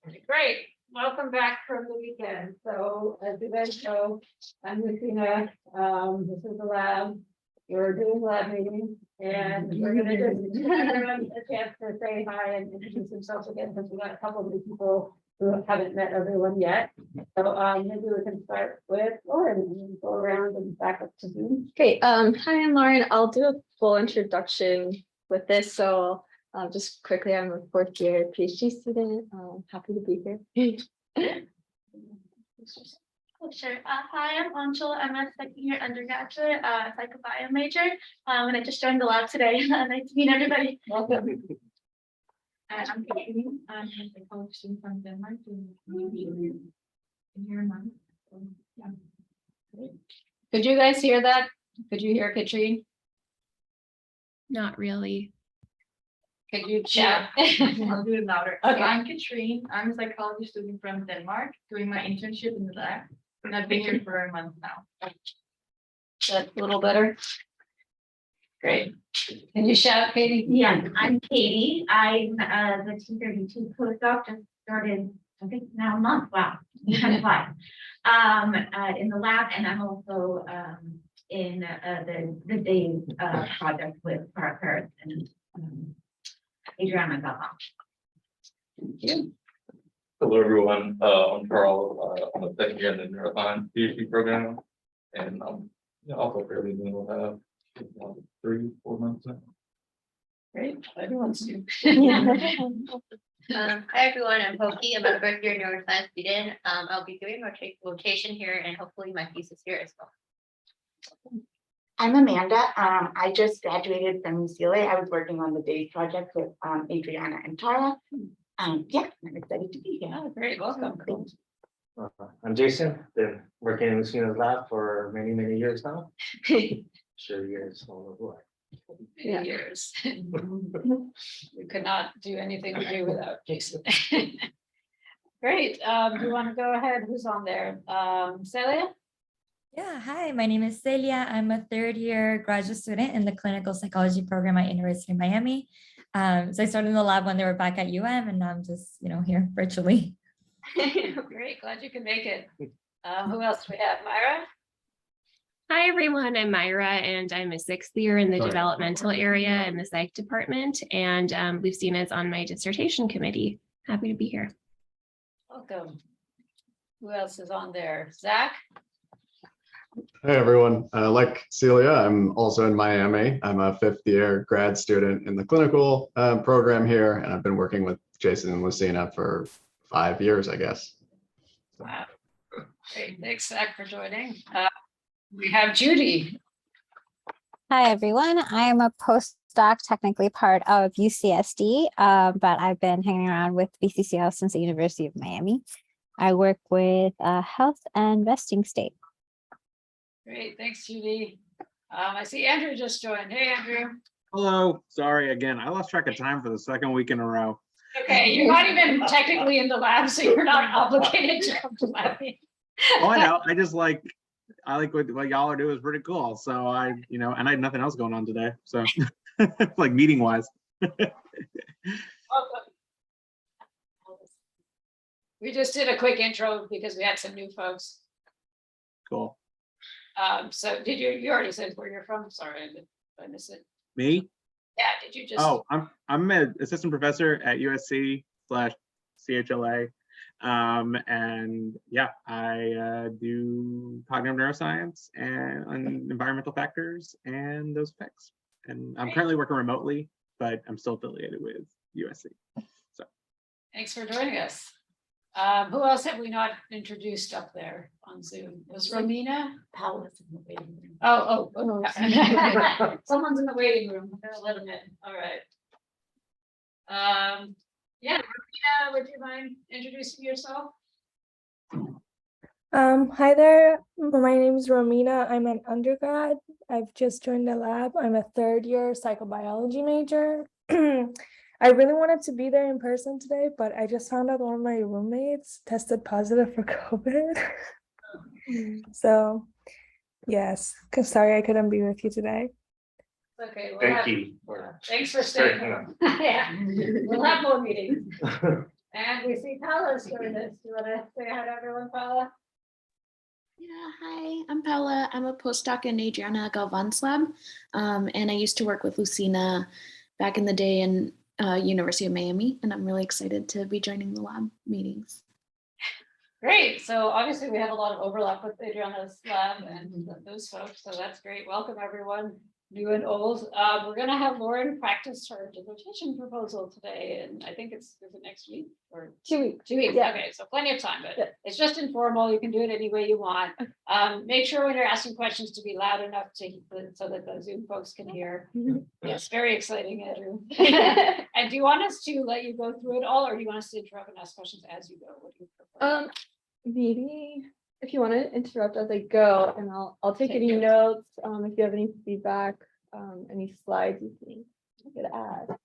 Great. Welcome back from the weekend. So as you guys know, I'm Lucina. This is the lab. We're doing lab meetings and we're gonna just give everyone a chance to say hi and introduce themselves again, since we got a couple of new people who haven't met everyone yet. So maybe we can start with Lauren and go around and back up to Zoom. Great. Hi, I'm Lauren. I'll do a full introduction with this. So just quickly, I'm a fourth year PhD student. Happy to be here. Oh, sure. Hi, I'm Anshul. I'm a second year undergraduate, psychobiology major, and I just joined the lab today. Nice to meet everybody. Welcome. I'm Katie. I'm a psychology student from Denmark. Could you guys hear that? Could you hear Katrine? Not really. Could you chat? I'll do it louder. Okay. So I'm Katrine. I'm a psychology student from Denmark doing my internship in the lab. And I've been here for a month now. That's a little better. Great. Can you shout, Katie? Yeah, I'm Katie. I'm the T32 postdoc, just started, I think now a month. Wow, time flies. In the lab, and I'm also in the day project with Parker and Adriana Galvan. Thank you. Hello, everyone. I'm Carl. I'm a second year in the neuroscience PhD program, and I'm also fairly new. 3-4 months now. Great. Everyone's new. Hi everyone, I'm Hoki. I'm a first year neuroscience student. I'll be doing rotation here and hopefully my thesis here as well. I'm Amanda. I just graduated from UCLA. I was working on the DAYS project with Adriana and Tara. Yeah, I'm excited to be here. Oh, great. Welcome. I'm Jason, been working in Lucina's lab for many years now. Sure, years all over. Many years. We could not do anything we do without Jason. Great. Do you want to go ahead? Who's on there? Celia? Yeah, hi, my name is Celia. I'm a third year graduate student in the clinical psychology program at University of Miami. So I started in the lab when they were back at UM and now I'm just, here virtually. Great. Glad you can make it. Who else do we have? Myra? Hi, everyone. I'm Myra, and I'm a 6th year in the developmental area in the psych department. And Lucina's on my dissertation committee. Happy to be here. Welcome. Who else is on there? Zach? Hey everyone, like Celia, I'm also in Miami. I'm a 5th year grad student in the clinical program here, and I've been working with Jason and Lucina for 5 years, I guess. Wow. Great. Thanks, Zach, for joining. We have Judy. Hi, everyone. I am a postdoc, technically part of UCSD, but I've been hanging around with BCCL since the University of Miami. I work with health and vesting state. Great. Thanks, Judy. I see Andrew just joined. Hey, Andrew. Hello. Sorry again. I lost track of time for the second week in a row. Okay, you're not even technically in the lab, so you're not obligated to come to lab meeting. Oh, I know. I like what y'all are doing is pretty cool. So and I had nothing else going on today. So like meeting wise. Welcome. We just did a quick intro because we had some new folks. Cool. So did you already said where you're from? Sorry, I missed it. Me? Yeah, did you just? Oh, I'm an assistant professor at USC/CHLA. And yeah, I do cognitive neuroscience and environmental factors and those effects. And I'm currently working remotely, but I'm still affiliated with USC. So Thanks for joining us. Who else have we not introduced up there on Zoom? Was Romina? Paula's in the waiting room. Oh. Someone's in the waiting room. I'm gonna let them in. All right. Yeah, Romina, would you mind introducing yourself? Hi there. My name is Romina. I'm an undergrad. I've just joined the lab. I'm a 3rd year psychobiology major. I really wanted to be there in person today, but I just found out one of my roommates tested positive for COVID. So yes, sorry I couldn't be with you today. Okay. Thank you. Thanks for staying. Yeah, we'll have more meetings. And we see Paula's doing this. Do you want to say hi to everyone, Paula? Yeah, hi, I'm Paula. I'm a postdoc in Adriana Galvan's lab. And I used to work with Lucina back in the day in University of Miami, and I'm really excited to be joining the lab meetings. Great. So obviously we have a lot of overlap with Adriana's lab and those folks. So that's great. Welcome everyone, new and old. We're going to have Lauren practice her dissertation proposal today. And I think is it next week or 2 weeks. 2 weeks? Yeah. Okay, so plenty of time, but Yeah. it's just informal. You can do it any way you want. Make sure when you're asking questions to be loud enough so that the Zoom folks can hear. Yes, very exciting, Andrew. And do you want us to let you go through it all, or do you want us to interrupt and ask questions as you go? What do you prefer? Maybe if you want to interrupt as I go, and I'll take any notes. If you have any feedback, any slides you think you could add.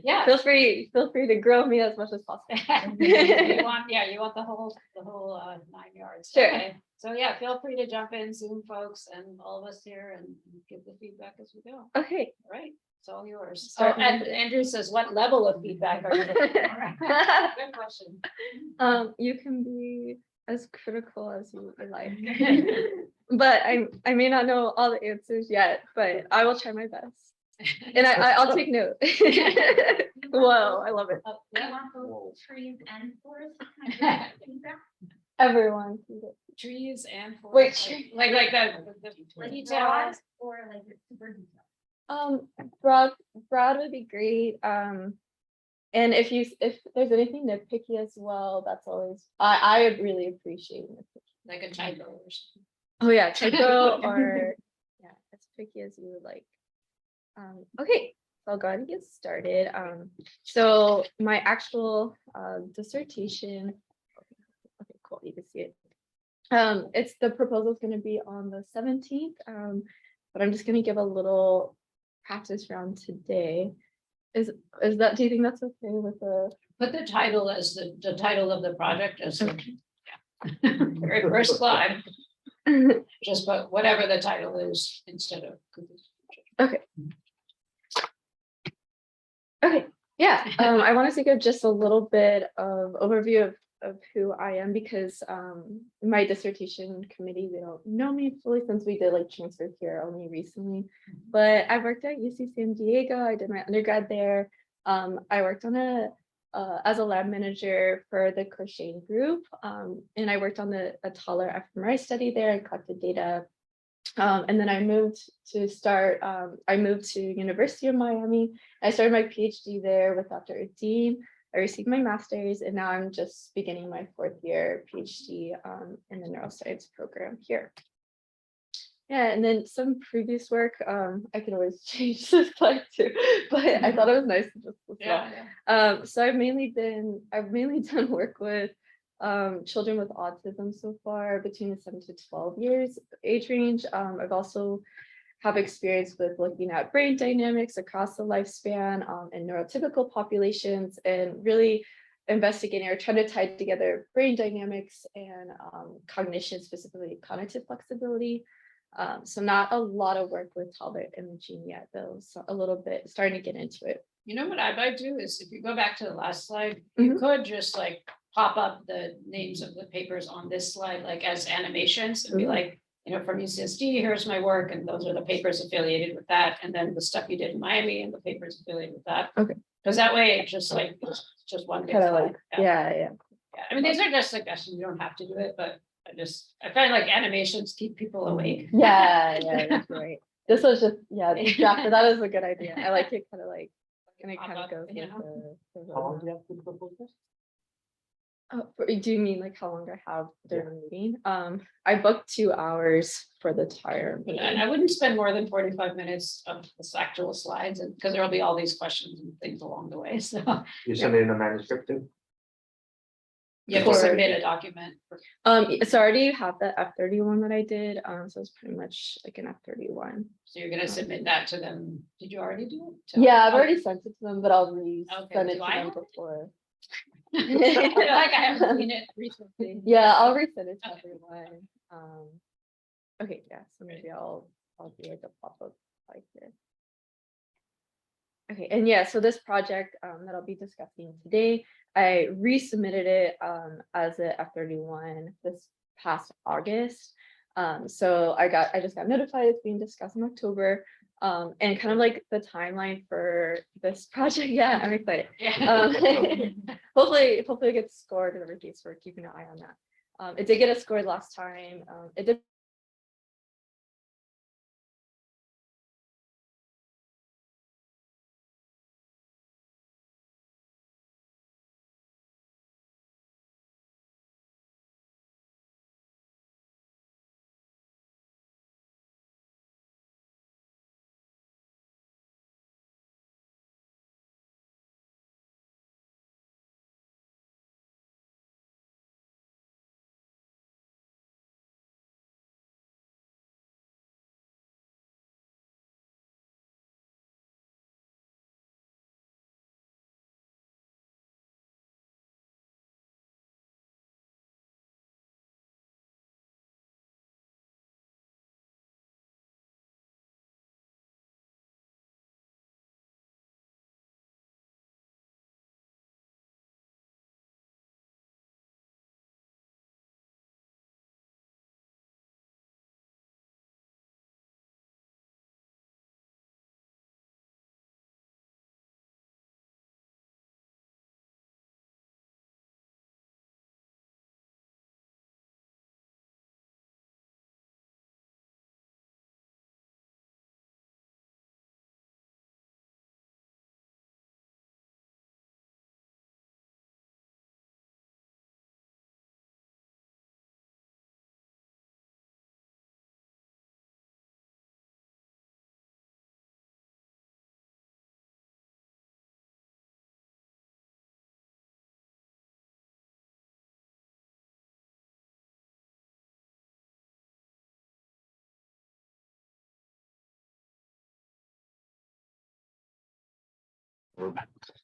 Yeah. Feel free to grow me as much as possible. You want the whole 9 yards. Sure. Okay. So yeah, feel free to jump in, Zoom folks, and all of us here, and give the feedback as we go. Okay. All right. It's all yours. Start So, and Andrew says, what level of feedback are you looking for? Good question. You can be as critical as you would like. But I may not know all the answers yet, but I will try my best. And I'll take note. Whoa, I love it. We want both trees and forests. Everyone. Trees and Wait, forests, like the details. Or like super detailed. Broad would be great. And if there's anything nitpicky as well, that's always I would really appreciate nitpicky. Like a typo or something. Oh yeah, typo or yeah, as picky as you would like. Okay, so I'll go ahead and get started. So my actual dissertation. Okay, cool. You can see it. It's the proposal is going to be on the 17th. But I'm just going to give a little practice round today. Is that? Do you think that's okay with the? Put the title as the title of the project as the very first slide. Just put whatever the title is instead of Kupis. Okay. Okay. Yeah. I wanted to give just a little bit of overview of who I am because my dissertation committee, they don't know me fully since we did like transfer here only recently, but I worked at UC San Diego. I did my undergrad there. I worked on as a lab manager for the crocheting group, and I worked on a taller fMRI study there and collected data. And then I moved to University of Miami. I started my PhD there with Dr. Adine. I received my master's, and now I'm just beginning my 4th year PhD in the neuroscience program here. Yeah, and then some previous work, I could always change the slide too, but I thought it was nice to just list it. So I've mainly done work with children with autism so far, between the 7 to 12 years age range. I've also have experience with looking at brain dynamics across the lifespan in neurotypical populations and really investigating or trying to tie together brain dynamics and cognition, specifically cognitive flexibility. So not a lot of work with Talbot imaging yet, though, so a little bit starting to get into it. You know what I might do is if you go back to the last slide, you could just like pop up the names of the papers on this slide, like as animations and be like, from UCSD, here's my work, and those are the papers affiliated with that, and then the stuff you did in Miami and the papers affiliated with that. Okay. Because that way it's just like it's just one big Kind of slide. like, yeah. I mean, these are just suggestions. You don't have to do it, but I find like animations keep people awake. Yeah, that's right. This was just drafted. That was a good idea. I like it kind of like, and it kind of goes with How long do you have to propose this? do you mean like how long I have during the meeting? I booked 2 hours for the entire But meeting. I wouldn't spend more than 45 minutes of the actual slides, and because there'll be all these questions and things along the way. So You submitted a manuscript too? you have to submit a document. So I already have the F31 that I did. So it's pretty much like an F31. So you're gonna submit that to them. Did you already do it? Yeah, I've already sent it to them, but I'll Okay, send it do to I them have it? before. I feel like I haven't seen it recently. Yeah, I'll resend it to everyone. Okay, yeah, so maybe I'll do like a pop-up like here. Okay, and yeah, so this project that I'll be discussing today, I resubmitted it as a F31 this past August. So I just got notified it's being discussed in October. And kind of like the timeline for this project. Yeah, I'm excited. Hopefully it gets scored and everything, so we're keeping an eye on that. It did get a score last time. It did.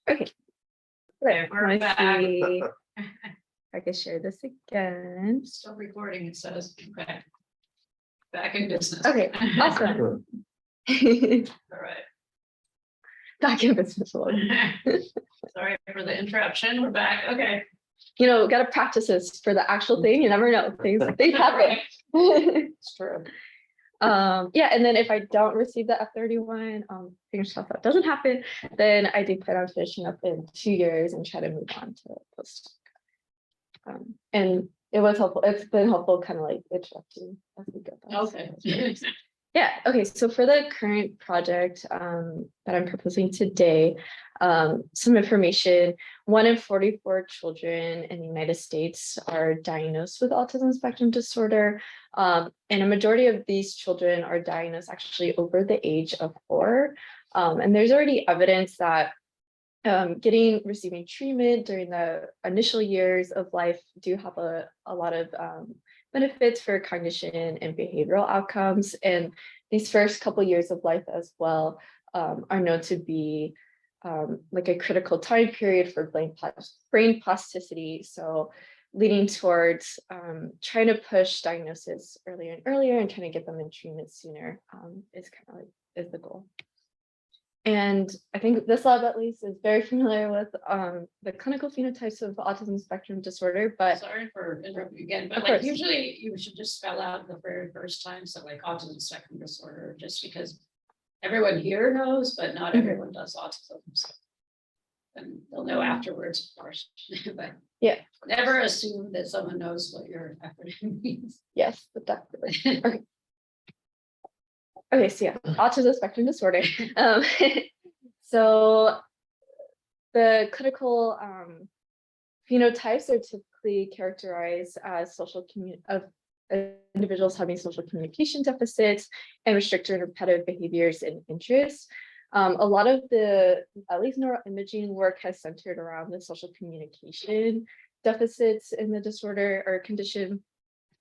Okay. Okay, we're back. I can share this again. Still recording, it says, okay. Back in business. Okay, awesome. All right. Back in business. Sorry for the interruption. We're back. Okay. You know, gotta practice this for the actual thing. You never know. Things happen. It's true. Yeah, and then if I don't receive the F31, fingers crossed that doesn't happen, then I do plan on finishing up in 2 years and try to move on to post. And it was helpful. It's been helpful, kind of like interrupting as we go. Okay. Yeah, okay, so for the current project that I'm proposing today, some information. 1 in 44 children in the United States are diagnosed with autism spectrum disorder. And a majority of these children are diagnosed actually over the age of 4. And there's already evidence that receiving treatment during the initial years of life do have a lot of benefits for cognition and behavioral outcomes. And these first couple years of life as well are known to be like a critical time period for brain plasticity. So leading towards trying to push diagnosis earlier and earlier and trying to get them in treatment sooner is kind of like is the goal. And I think this lab at least is very familiar with the clinical phenotypes of autism spectrum disorder, but Sorry for interrupting again, but Of like course. usually you should just spell out the very first time, so like autism spectrum disorder, just because everyone here knows, but not everyone does autism. So. And they'll know afterwards, of course, but yeah, never assume that someone knows what your acronym means. yes, but definitely. Okay. Okay, so yeah, autism spectrum disorder. So the clinical phenotypes are typically characterized as individuals having social communication deficits and restricted and repetitive behaviors and interests. A lot of the, at least neuroimaging work has centered around the social communication deficits in the disorder or condition.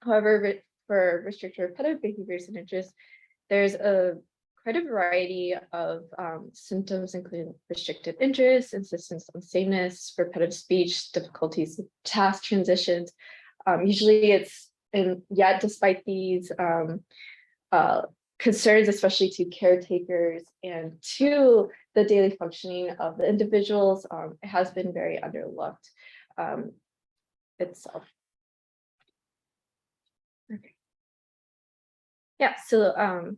However, for restricted repetitive behaviors and interests, there's quite a variety of symptoms, including restricted interest, insistence on sameness, repetitive speech, difficulties with task transitions. Usually it's, and yet despite these concerns, especially to caretakers and to the daily functioning of the individuals, it has been very underlooked. itself. Okay. Yeah, so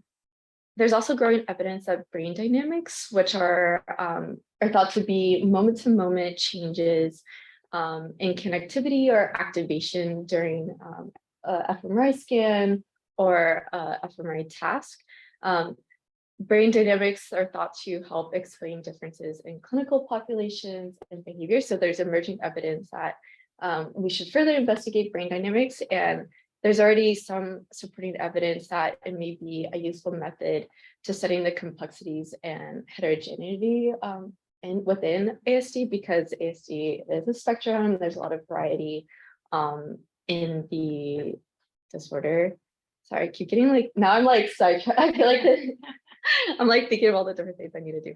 there's also growing evidence that brain dynamics, which are thought to be moment-to-moment changes in connectivity or activation during a fMRI scan or a fMRI task. Brain dynamics are thought to help explain differences in clinical populations and behavior. So there's emerging evidence that we should further investigate brain dynamics, and there's already some supporting evidence that it may be a useful method to studying the complexities and heterogeneity within ASD, because ASD is a spectrum. There's a lot of variety in the disorder. Sorry, I keep getting like, now I'm like sidetracked. I feel like I'm like thinking of all the different things I need to do.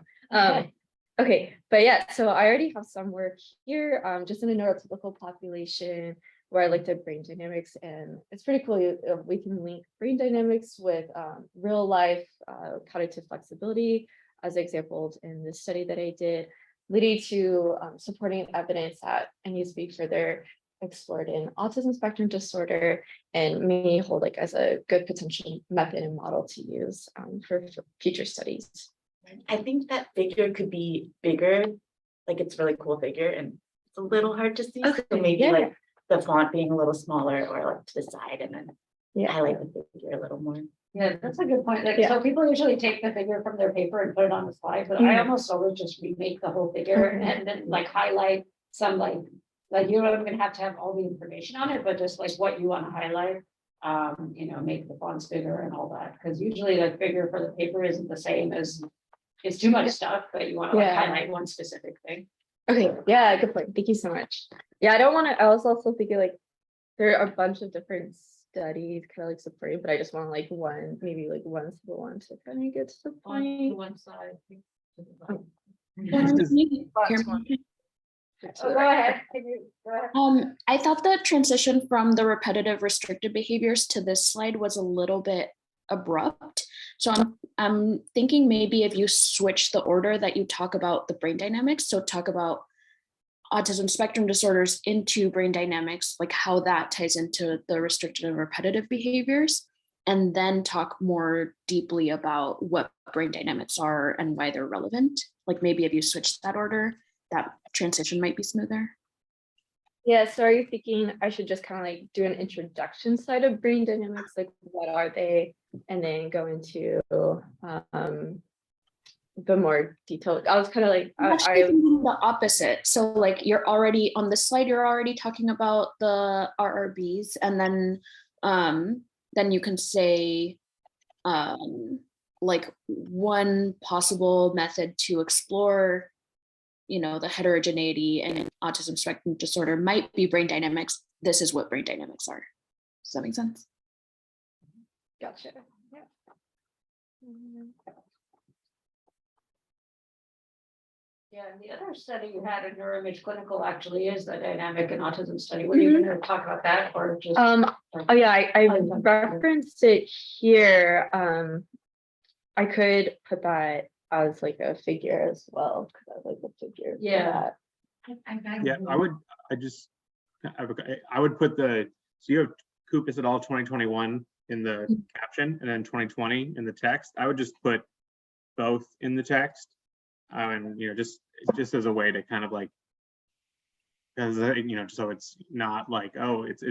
Okay, but yeah, so I already have some work here, just in a neurotypical population where I looked at brain dynamics, and it's pretty cool. We can link brain dynamics with real life cognitive flexibility, as exampled in this study that I did, leading to supporting evidence that it needs to be further explored in autism spectrum disorder, and may hold like as a good potential method and model to use for future studies. I think that figure could be bigger, like it's a really cool figure and it's a little hard to see. Okay, So maybe yeah. like the font being a little smaller or like to the side, and then highlight the figure a little more. Yeah, that's a good point. Like, Yeah. so people usually take the figure from their paper and put it on the slide, but I almost always just remake the whole figure and then like highlight some like you don't even have to have all the information on it, but just like what you want to highlight. Make the fonts bigger and all that, because usually the figure for the paper isn't the same as it's too much stuff, but you want to like highlight one specific thing. Okay, yeah, good point. Thank you so much. Yeah, I don't want to, I was also thinking like there are a bunch of different studies kind of like supporting, but I just want like maybe like one simple one to kind of get to the point. One side. Oh. Oh, go ahead. Go ahead. I thought the transition from the repetitive restricted behaviors to this slide was a little bit abrupt. So I'm thinking maybe if you switch the order that you talk about the brain dynamics, so talk about autism spectrum disorders into brain dynamics, like how that ties into the restricted and repetitive behaviors, and then talk more deeply about what brain dynamics are and why they're relevant. Like maybe if you switch that order, that transition might be smoother. Yeah, so are you thinking I should just kind of like do an introduction side of brain dynamics, like what are they, and then go into the more detailed? I was kind of like, I'm actually thinking the opposite. So like you're already on the slide, you're already talking about the RRBs, and then you can say like one possible method to explore the heterogeneity and autism spectrum disorder might be brain dynamics. This is what brain dynamics are. Does that make sense? Gotcha. Yeah. Yeah, and the other study you had in Neuroimage Clinical actually is the dynamic and autism study. Were you going to talk about that or just? Oh yeah, I referenced it here. I could put that as like a figure as well, because I like the figure. Yeah. Yeah, I would put so you have Kupis et al. 2021 in the caption and then 2020 in the text. I would just put both in the text, and just as a way to kind of like, because so it's not like, oh, it's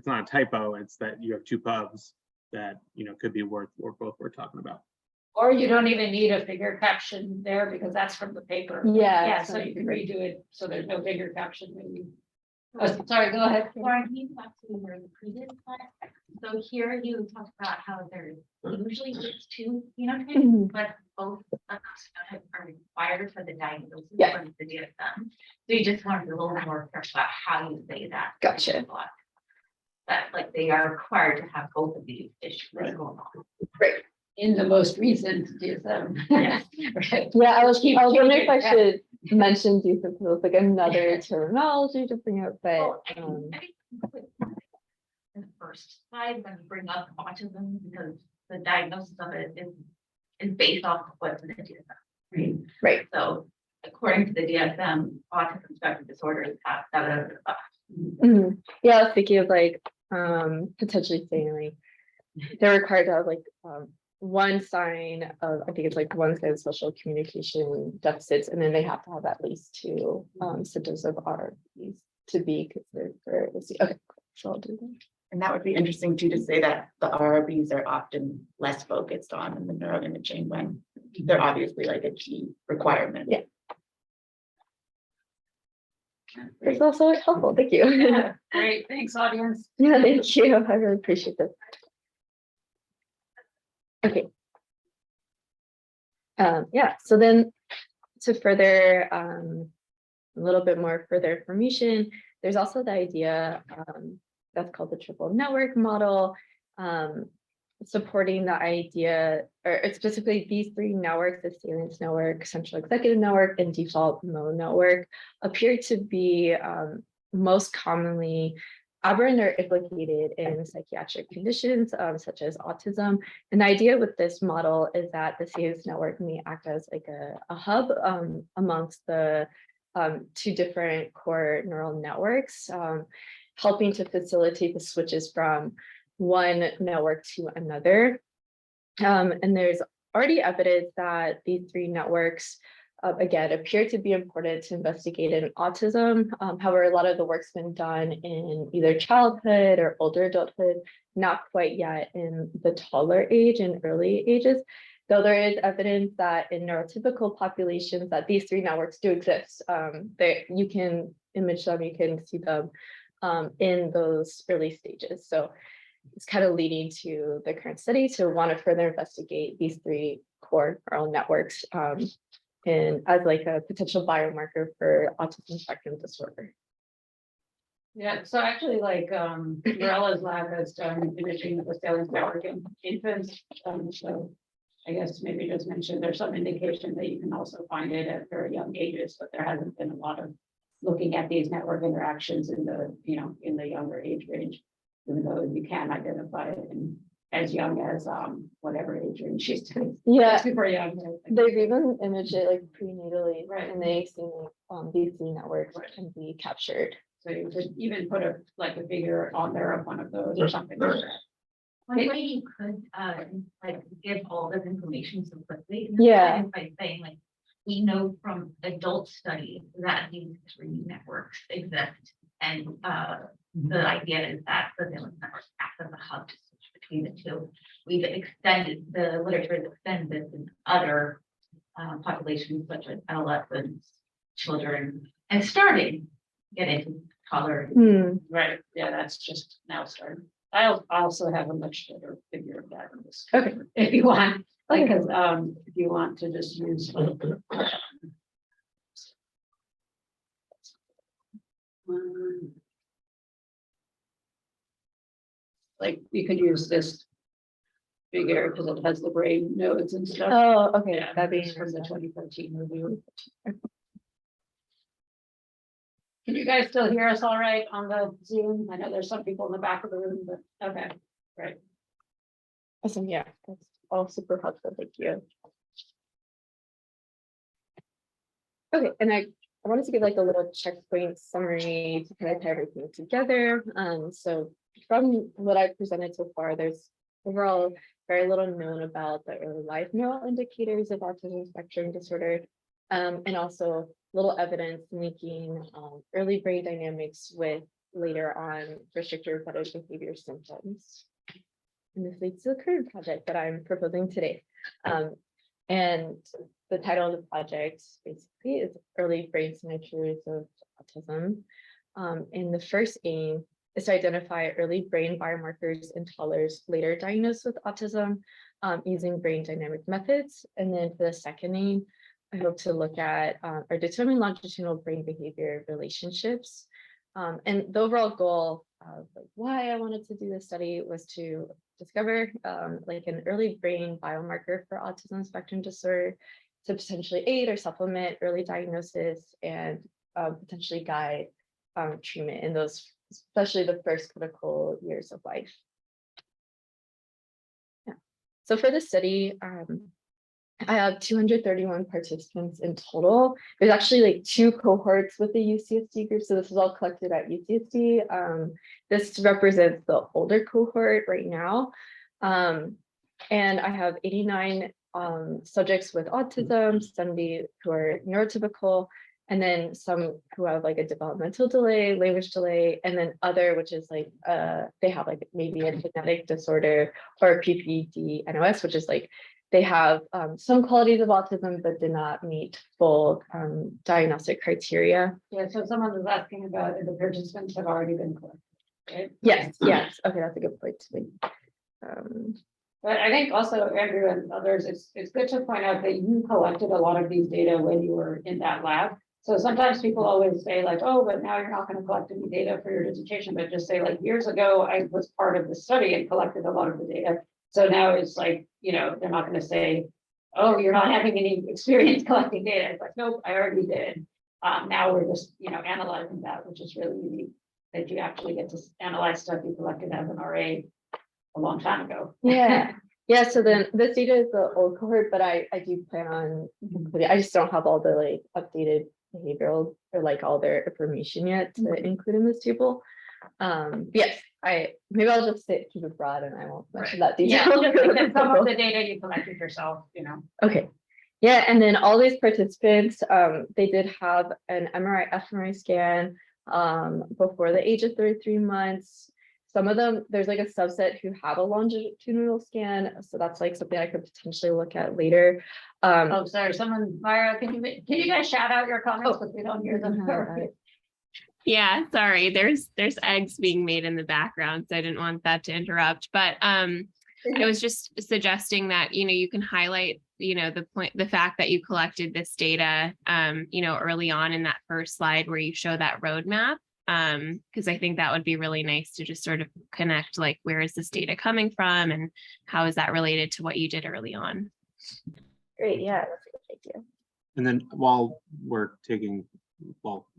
not a typo. It's that you have two pubs that could be both worth talking about. Or you don't even need a figure caption there because that's from the paper. Yeah. So you can redo it so there's no figure caption maybe. Oh, sorry, go ahead. Lauren, can you go back to your previous slide? So here you talked about how there's usually it's two phenotypes, but both of those phenotypes are required for the diagnosis from the DSM. So you just wanted a little more careful about how you say that. Gotcha. That like they are required to have both of these issues going on. Right. In the most recent DSM. Yes. Right. Yeah, I was wondering if I changing, should mention these as like another terminology to bring up, but Well, I think in the first slide when you bring up autism, because the diagnosis of it is based off of what's in the DSM. Right. Right. So according to the DSM, autism spectrum disorder is past 7 out of 5. Mhm. Yeah, I was thinking of like potentially saying like they're required to have like one sign of, I think it's like one sign of social communication deficits, and then they have to have at least 2 symptoms of RBs to be considered for LC. Okay, so I'll do that. And that would be interesting too, to say that the RRBs are often less focused on in the neuroimaging when they're obviously like a key requirement. Yeah. It's also helpful. Thank you. Yeah, great, thanks, audience. Yeah, thank you. I really appreciate this. Okay. Yeah, so then to further a little bit more further information, there's also the idea that's called the triple network model, supporting the idea, or it's specifically these 3 networks, the salience network, central executive network, and default mode network, appear to be most commonly aberrant or implicated in psychiatric conditions such as autism. And the idea with this model is that the salience network may act as like a hub amongst the 2 different core neural networks, helping to facilitate the switches from one network to another. And there's already evidence that these 3 networks, again, appear to be important to investigate in autism. However, a lot of the work's been done in either childhood or older adulthood, not quite yet in the taller age and early ages, though there is evidence that in neurotypical populations that these 3 networks do exist. You can image them, you can see them in those early stages. So it's kind of leading to the current study to want to further investigate these 3 core neural networks and as like a potential biomarker for autism spectrum disorder. Yeah, so actually like Morella's lab has done imaging of the salience network in infants. So I guess maybe just mention there's some indication that you can also find it at very young ages, but there hasn't been a lot of looking at these network interactions in the, in the younger age range, even though you can identify it in as young as whatever age range she's doing. Yeah, Super young. they've even imaged it like prenatally, Right. and they've seen these 3 networks can be captured. So you could even put a figure on there of one of those or something like that. One way you could like give all this information so quickly. Yeah. Is by saying like, we know from adult studies that these 3 networks exist. And the idea is that the salience network acts as a hub to switch between the 2. We've extended, the literature has extended this in other populations such as adolescents, children, and starting to get into color. Right, yeah, that's just now starting. I'll also have a much better figure of that in this. Okay. If you want, like, because if you want to just use. Like, you could use this figure because it has the brain nodes and stuff. Oh, okay, Yeah, that'd be it's from the interesting. 2014 review. Can you guys still hear us all right on the Zoom? I know there's some people in the back of the room, but okay, great. Awesome, yeah, that's all super helpful, thank you. Okay, and I wanted to give like a little checkpoint summary to kind of tie everything together. So from what I've presented so far, there's overall very little known about the early life neural indicators of autism spectrum disorder, and also little evidence linking early brain dynamics with later on restricted repetitive behavior symptoms. And this leads to the current project that I'm proposing today. And the title of the project basically is Early Brain Signatures of Autism. And the first aim is to identify early brain biomarkers in toddlers later diagnosed with autism using brain dynamic methods. And then for the second aim, I hope to look at or determine longitudinal brain behavior relationships. And the overall goal of like why I wanted to do this study was to discover like an early brain biomarker for autism spectrum disorder to potentially aid or supplement early diagnosis and potentially guide treatment in those, especially the first critical years of life. Yeah. So for this study, I have 231 participants in total. There's actually like 2 cohorts with the UCSD group. So this is all collected at UCSD. This represents the older cohort right now. And I have 89 subjects with autism, 70 who are neurotypical, and then some who have like a developmental delay, language delay, and then other, which is like they have like maybe a genetic disorder or PPD NOS, which is like they have some qualities of autism, but did not meet full diagnostic criteria. Yeah, so someone was asking about if the participants have already been collected, right? Yes, yes. Okay, that's a good point to make. But I think also Andrew and others, it's good to point out that you collected a lot of these data when you were in that lab. So sometimes people always say like, oh, but now you're not going to collect any data for your dissertation, but just say like years ago, I was part of the study and collected a lot of the data. So now it's like, you know, they're not going to say, oh, you're not having any experience collecting data. It's like, nope, I already did. Now we're just, you know, analyzing that, which is really unique that you actually get to analyze stuff you collected as an RA a long time ago. Yeah. Yeah. So then this data is the old cohort, but I do plan on including, I just don't have all the like updated behavioral or like all their information yet to include in this table. Yes, maybe I'll just keep it broad and I won't mention that Yeah, detail. just like some of the data you collected yourself, you know. Okay. Yeah, and then all these participants, they did have an fMRI scan before the age of 33 months. Some of them, there's like a subset who have a longitudinal scan, so that's like something I could potentially look at later. Oh, sorry, Myra, can you guys shout out your comments because we don't hear them? Yeah, sorry, there's eggs being made in the background, so I didn't want that to interrupt. But I was just suggesting that, you know, you can highlight, you know, the fact that you collected this data, you know, early on in that first slide where you show that roadmap. Because I think that would be really nice to just sort of connect, like, where is this data coming from and how is that related to what you did early on? Great, yeah, that's a good idea. And then while we're taking, while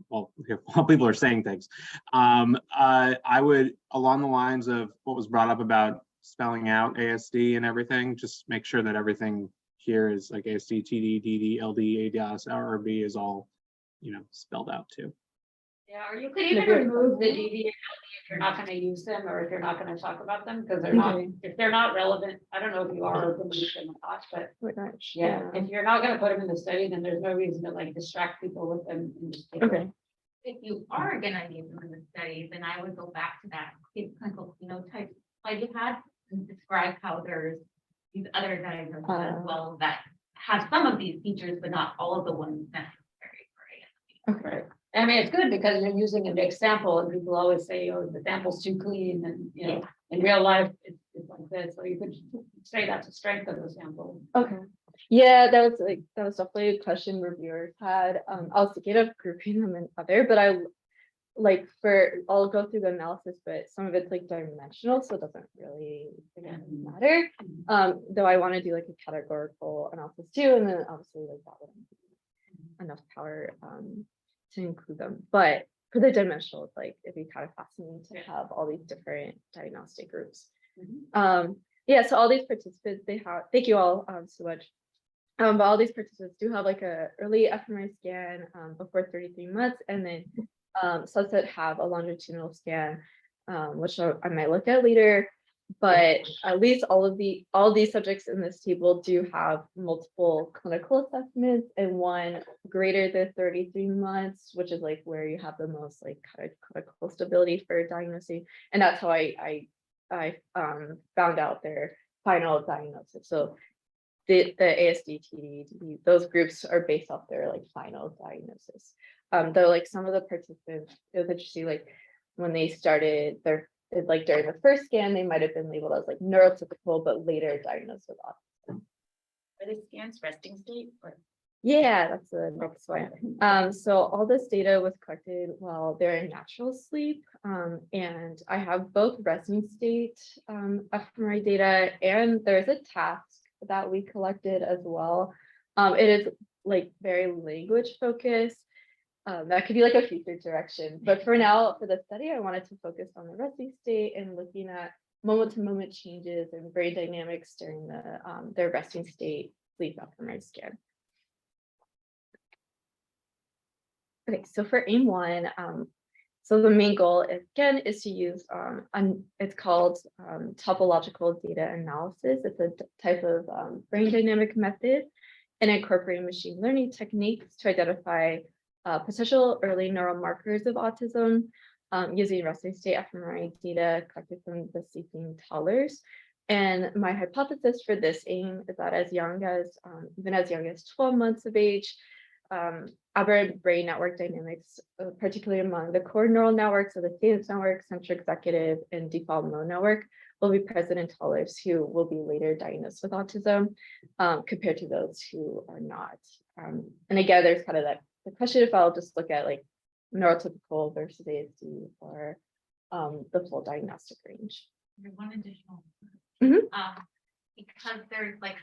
people are saying things, I would, along the lines of what was brought up about spelling out ASD and everything, just make sure that everything here is like ASD, TD, DD, LD, ADAS, RRB is all, you know, spelled out too. Yeah, or you could even remove the DD and LD if you're not going to use them or if you're not going to talk about them because they're not, if they're not relevant. I don't know if you are open to use them or not, but yeah, if you're not going to put them in the study, then there's no reason to like distract people with them. Okay. If you are gonna use them in the study, then I would go back to that clinical phenotype slide you had and describe how there's these other diagnoses as well that have some of these features, but not all of the ones necessary for ASD. Okay. I mean, it's good because you're using a mixed sample and people always say, oh, the sample's too clean and, you know, in real life, it's like this. So you could say that's a strength of the sample. Okay. Yeah, that was definitely a question reviewers had. I was thinking of grouping them in other, but I'll go through the analysis, but some of it's like dimensional, so it doesn't really matter. Though I want to do like a categorical analysis too, and then obviously like that wouldn't be enough power to include them. But for the dimensional, it's like it'd be kind of fascinating to have all these different diagnostic groups. Yeah, so all these participants, thank you all so much. But all these participants do have like a early fMRI scan before 33 months, and then subset have a longitudinal scan, which I might look at later. But at least all these subjects in this table do have multiple clinical assessments, and one greater than 33 months, which is like where you have the most like kind of clinical stability for diagnosing, and that's how I found out their final diagnosis. So the ASD, TD, those groups are based off their like final diagnosis. Though like some of the participants, it was interesting, like when they started like during the first scan, they might have been labeled as like neurotypical, but later diagnosed with autism. Are the scans resting state or? Yeah, that's the next one. So all this data was collected while they're in natural sleep. And I have both resting state fMRI data, and there's a task that we collected as well. It is like very language focused. That could be like a future direction. But for now, for the study, I wanted to focus on the resting state and looking at moment-to-moment changes and brain dynamics during their resting state sleep fMRI scan. Okay, so for aim 1, so the main goal again is to use it's called topological data analysis. It's a type of brain dynamic method and incorporating machine learning techniques to identify potential early neural markers of autism using resting state fMRI data collected from the sleeping toddlers. And my hypothesis for this aim is that even as young as 12 months of age, aberrant brain network dynamics, particularly among the core neural networks of the cadence network, central executive, and default mode network, will be present in toddlers who will be later diagnosed with autism compared to those who are not. And again, there's kind of the question if I'll just look at like neurotypical versus ASD or the full diagnostic range. There's one additional. Mhm. Because there's like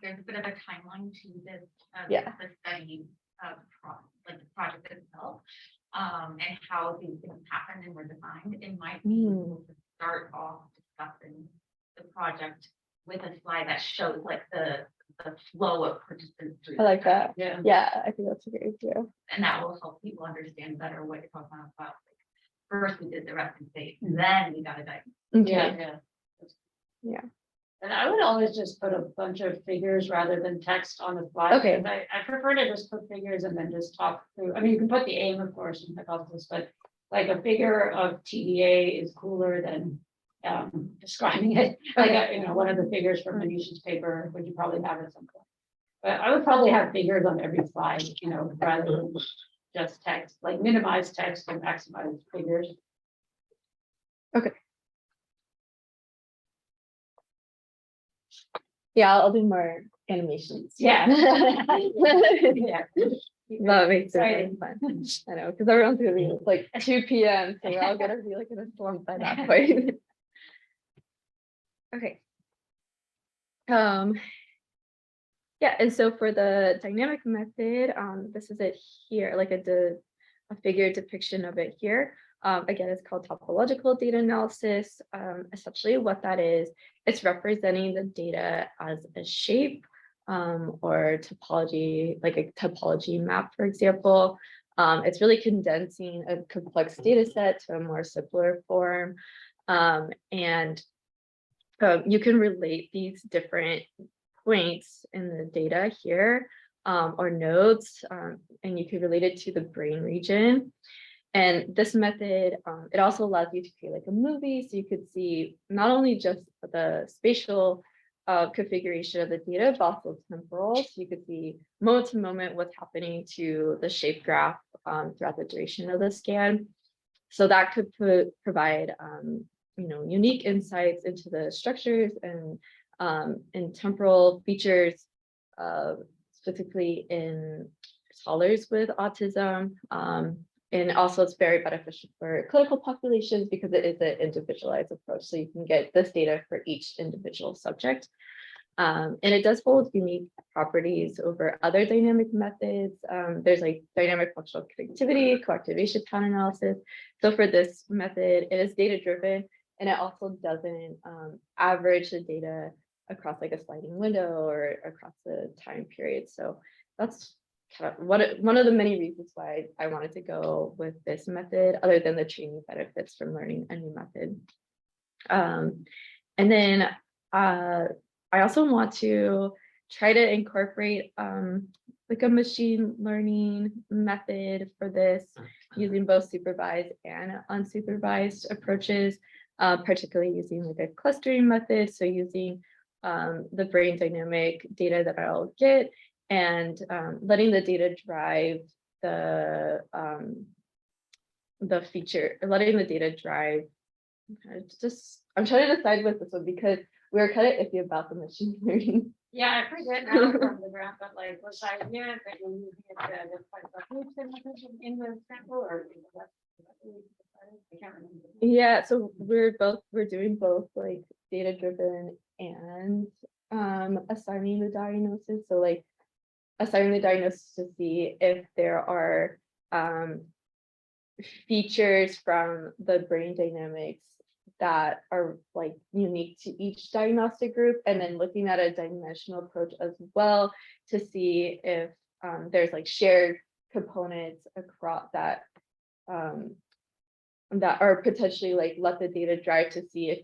there's a bit of a timeline to this, Yeah. the study like the project itself, and how these things happen and were designed. It might be able to start off discussing the project with a slide that shows like the flow of participants through. I like that. Yeah. I think that's a great idea. And that will help people understand better what you're talking about. Like, first we did the resting state, then we got a diagnosis. Okay. Yeah. And I would always just put a bunch of figures rather than text on the slide. Okay. because I prefer to just put figures and then just talk through. I mean, you can put the aim, of course, in hypothesis, but like a figure of TDA is cooler than describing it. Like, one of the figures from Manisha's paper, which you probably have at some point. But I would probably have figures on every slide, rather than just text, like minimize text and maximize figures. Yeah, I'll do more animations. Yeah. Yeah. That makes it really fun. I know, because everyone's gonna be it's like 2 p.m. So we're all gonna be like in a slump by that point. Okay. Yeah, and so for the dynamic method, this is it here, like a figure depiction of it here. Again, it's called topological data analysis. Essentially what that is, it's representing the data as a shape or topology, like a topology map, for example. It's really condensing a complex data set to a more simpler form. And you can relate these different points in the data here or nodes, and you can relate it to the brain region. And this method, it also allows you to create like a movie, so you could see not only just the spatial configuration of the data, but also temporal. So you could see moment to moment what's happening to the shape graph throughout the duration of the scan. So that could provide unique insights into the structures and temporal features, specifically in toddlers with autism. And also it's very beneficial for clinical populations because it is an individualized approach. So you can get this data for each individual subject. And it does hold unique properties over other dynamic methods. There's like dynamic functional connectivity, co-activation pattern analysis. So for this method, it is data driven and it also doesn't average the data across like a sliding window or across the time period. So that's kind of one of the many reasons why I wanted to go with this method, other than the training benefits from learning a new method. And then I also want to try to incorporate like a machine learning method for this, using both supervised and unsupervised approaches, particularly using like a clustering method. So using the brain dynamic data that I'll get and letting the data drive the feature, letting the data drive. I'm trying to decide with this one because we were kind of iffy about the machine learning. Yeah, I forget now from the graph, but like, was I here that you're using it to identify the groups in the sample or? I can't remember. Yeah, so we're doing both like data driven and assigning the diagnosis. So like assigning the diagnosis to see if there are features from the brain dynamics that are like unique to each diagnostic group, and then looking at a dimensional approach as well to see if there's like shared components across that that are potentially like let the data drive to see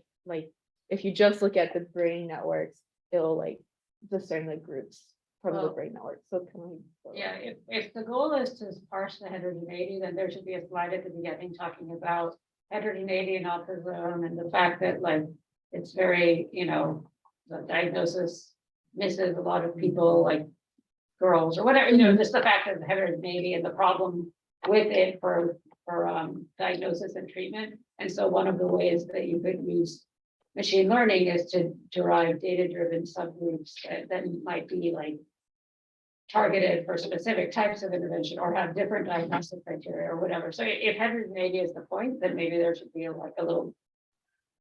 if you just look at the brain networks, it'll like discern the groups from the Well, brain network. So it's kind of like, Yeah, if the goal is to parse the heterogeneity, then there should be a slide at the beginning talking about heterogeneity and autism and the fact that like it's very, the diagnosis misses a lot of people like girls or whatever, just the fact of heterogeneity and the problem with it for diagnosis and treatment. And so one of the ways that you could use machine learning is to derive data-driven subgroups that might be like targeted for specific types of intervention or have different diagnostic criteria or whatever. So if heterogeneity is the point, then maybe there should be like a little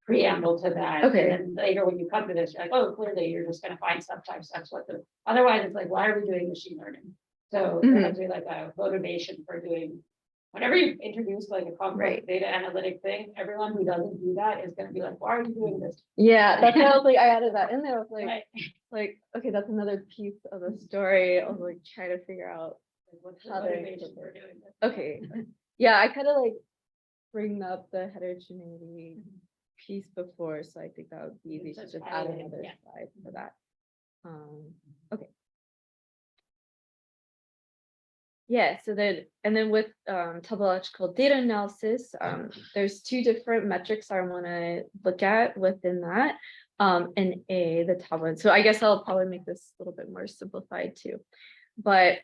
preamble to that. Okay. And then later when you come to this, you're like, oh, clearly you're just gonna find subtypes. That's what otherwise it's like, why are we doing machine learning? So there has to be like a motivation for doing, whenever you introduce like a complex data analytic thing, everyone who doesn't do that is gonna be like, why are you doing this? yeah, that's why I was like, I added that in there. I was like, Right. okay, that's another piece of the story. I was like trying to figure out What's the how they motivation for doing this? okay. Yeah, I kind of like bring up the heterogeneity piece before, so I think that would be easy to just add another slide for that. Okay. Yeah, so then with topological data analysis, there's two different metrics I want to look at within that. And the top one. So I guess I'll probably make this a little bit more simplified too. But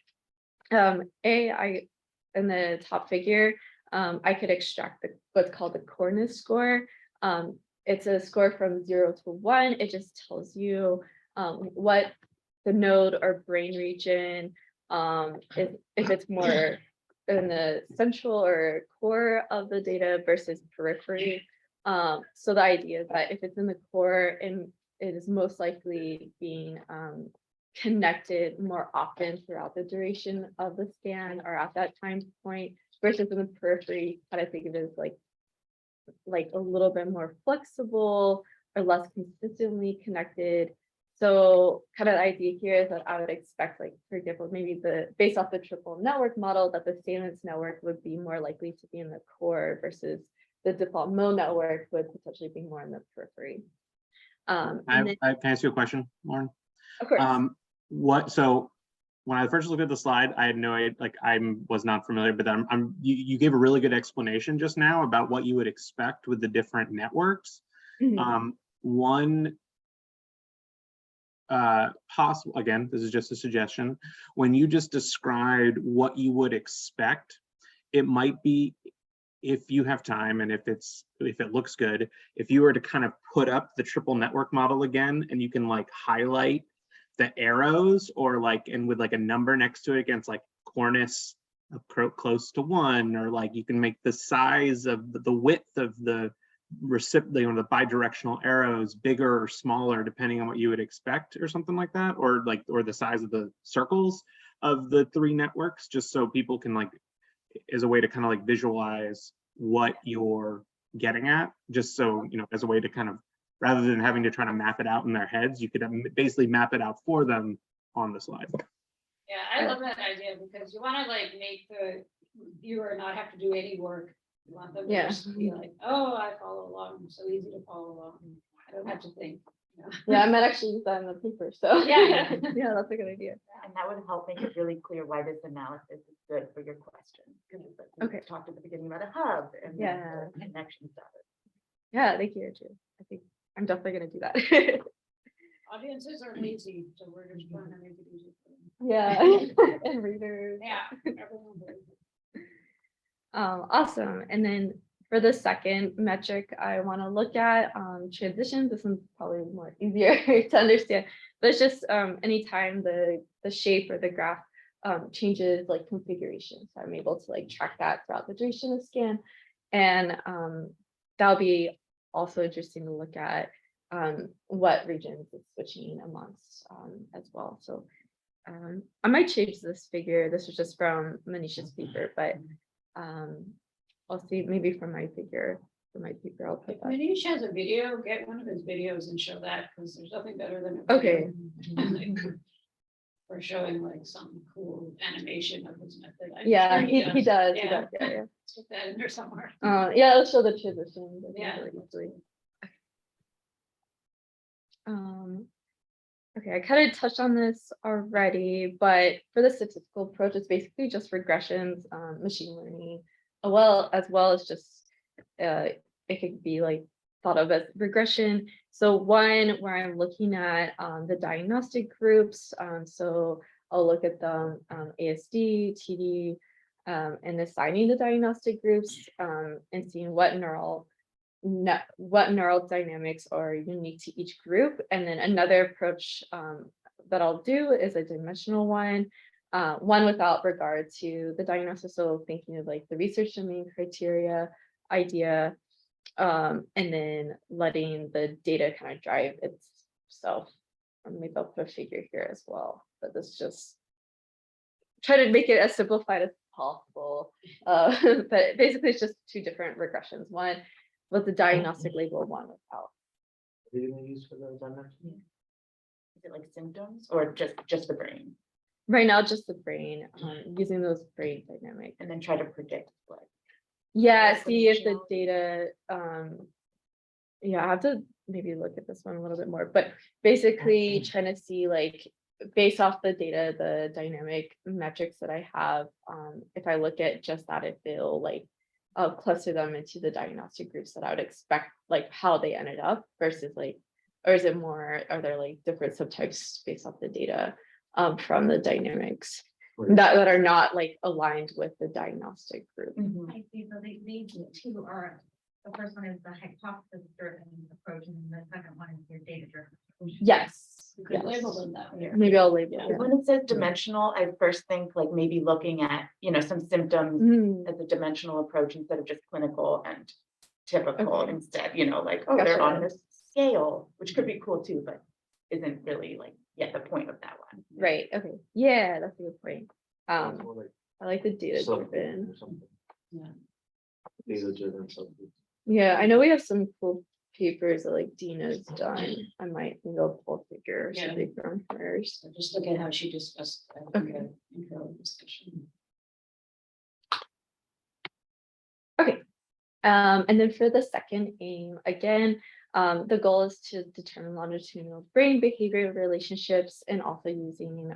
in the top figure, I could extract what's called the Cornish score. It's a score from 0 to 1. It just tells you what the node or brain region, if it's more in the central or core of the data versus periphery. So the idea is that if it's in the core, and it is most likely being connected more often throughout the duration of the scan or at that time point, versus in the periphery, kind of think of it as like a little bit more flexible or less consistently connected. So kind of the idea here is that I would expect, like, for example, maybe based off the triple network model, that the salence network would be more likely to be in the core versus the default mode network would potentially be more in the periphery. Can I ask you a question, Lauren? Of course. So when I first looked at the slide, I had no idea, like I was not familiar, but you gave a really good explanation just now about what you would expect with the different networks. One possible, again, this is just a suggestion, when you just described what you would expect, it might be, if you have time and if it looks good, if you were to kind of put up the triple network model again, and you can like highlight the arrows or like, and with like a number next to it against like Cornish close to 1, or like you can make the size of the width of the recipient, the bidirectional arrows bigger or smaller depending on what you would expect or something like that, or the size of the circles of the 3 networks, just so people can like, as a way to kind of like visualize what you're getting at, just so, as a way to kind of, rather than having to try to map it out in their heads, you could basically map it out for them on the slide. Yeah, I love that idea because you want to like make the viewer not have to do any work. You want them to just be like, oh, I follow along. I'm so easy to follow along. I don't have to think. Yeah, I might actually use that in the paper. So yeah, yeah, that's a good idea. And that would help make it really clear why this analysis is good for your questions. Because we talked at the beginning about a hub and the connection stuff. Yeah, thank you, Andrew. I think I'm definitely gonna do that. audiences are lazy, so we're just trying to make it easy for them. Yeah, and readers. Yeah, everyone. Awesome. And then for the second metric, I want to look at transitions. This one's probably more easier to understand, but it's just anytime the shape or the graph changes like configuration. So I'm able to like track that throughout the duration of the scan. And that'll be also interesting to look at what regions it's switching amongst as well. So I might change this figure. This was just from Manisha's paper, but I'll see maybe from my figure for my paper, I'll put If that. Manish has a video, get one of his videos and show that, because there's nothing better than. a Okay. video. For showing like some cool animation of his method. I'm Yeah, sure he does. He Yeah. does. Yeah, yeah. Let's put that in there somewhere. Yeah, I'll show the transition. Yeah. really easily. Okay, I kind of touched on this already, but for the statistical approach, it's basically just regressions, machine learning, as well as just it could be like thought of as regression. So one where I'm looking at the diagnostic groups. So I'll look at them ASD, TD, and assigning the diagnostic groups and seeing what neural dynamics are unique to each group. And then another approach that I'll do is a dimensional one, one without regard to the diagnosis. So thinking of like the research domain criteria idea, and then letting the data kind of drive itself. Or maybe I'll put a figure here as well, but this just try to make it as simplified as possible. But basically it's just two different regressions, one with the diagnostic label, one without. What are you gonna use for the dimension? Is it like symptoms or just the brain? Right now, just the brain, using those brain dynamics. And then try to predict what. Yeah, Yes, see if the dimensional. data, yeah, I have to maybe look at this one a little bit more, but basically trying to see like, based off the data, the dynamic metrics that I have, if I look at just that, if it'll like, I'll cluster them into the diagnostic groups that I would expect, like how they ended up versus like, or is it more, are there like different subtypes based off the data from the dynamics that are not like aligned with the diagnostic group? I see, so these two are, the first one is the hypothesis driven approach, and then the second one is your data driven. Yes. You could label them that way. Maybe I'll label it. When it says dimensional, I first think like maybe looking at, some symptoms Mm, as a dimensional approach instead of just clinical and typical Okay. instead, like, oh, they're Gotcha. on this scale, which could be cool too, but isn't really like, the point of that one. Right, okay, yeah, that's a good point. More like I like the data subgroup driven. or something. Yeah. Data-driven subgroup. Yeah, I know we have some cool papers that like Dina's done. I might go pull a figure or Yeah. something from hers. So just look at how she discussed that in the intro discussion. And then for the second aim, again, the goal is to determine longitudinal brain behavior relationships and also using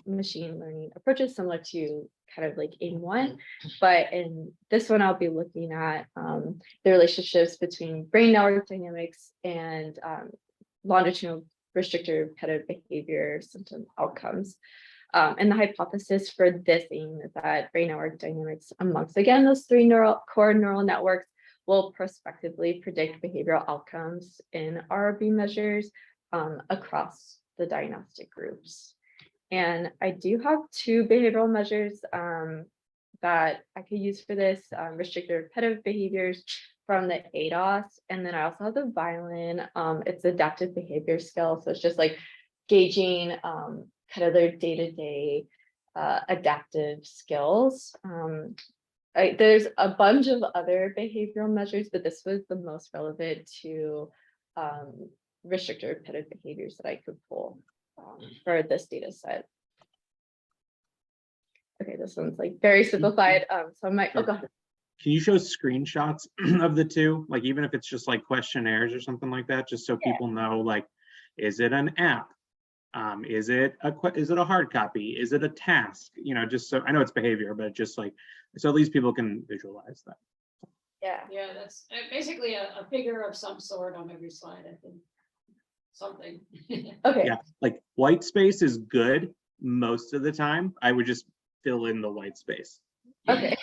machine learning approaches similar to kind of like aim one. But in this one, I'll be looking at the relationships between brain network dynamics and longitudinal restrictor repetitive behavior symptom outcomes. And the hypothesis for this aim is that brain network dynamics amongst, again, those three core neural networks will prospectively predict behavioral outcomes in RRB measures across the diagnostic groups. And I do have two behavioral measures that I could use for this, restricted repetitive behaviors from the ADOS. And then I also have the Violin, it's adaptive behavior scale. So it's just like gauging kind of their day-to-day adaptive skills. There's a bunch of other behavioral measures, but this was the most relevant to restricted repetitive behaviors that I could pull for this data set. Okay, this one's like very simplified. So I might, oh, go ahead. Can you show screenshots of the two? Like, even if it's just like questionnaires or something like that, just so people know, like, is it an app? Is it a hard copy? Is it a task? Just so I know it's behavior, but just like, so at least people can visualize that. Yeah. Yeah, that's basically a figure of some sort on every slide, I think. Something. Okay. Yeah, like white space is good most of the time. I would just fill in the white space. Okay.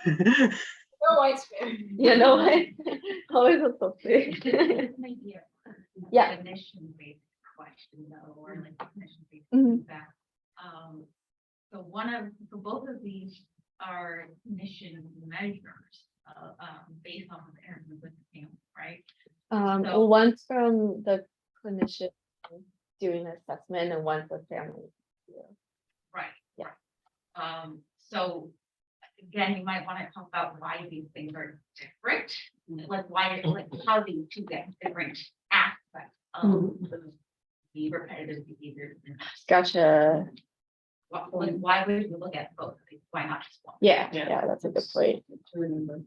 No white space. Yeah, no way. Always a something. Maybe a Yeah. definition-based question though, or like definition-based Mhm. feedback. So both of these are clinician measures, based off of interview with the family, right? Well, one's from the clinician doing the assessment and one's the family. Right. Yeah. So again, you might want to talk about why these things are different, like why, like how these two get different aspects of the repetitive behaviors. Gotcha. Like, why would you look at both? Like, why not just one? Yeah, that's a good point. To remember.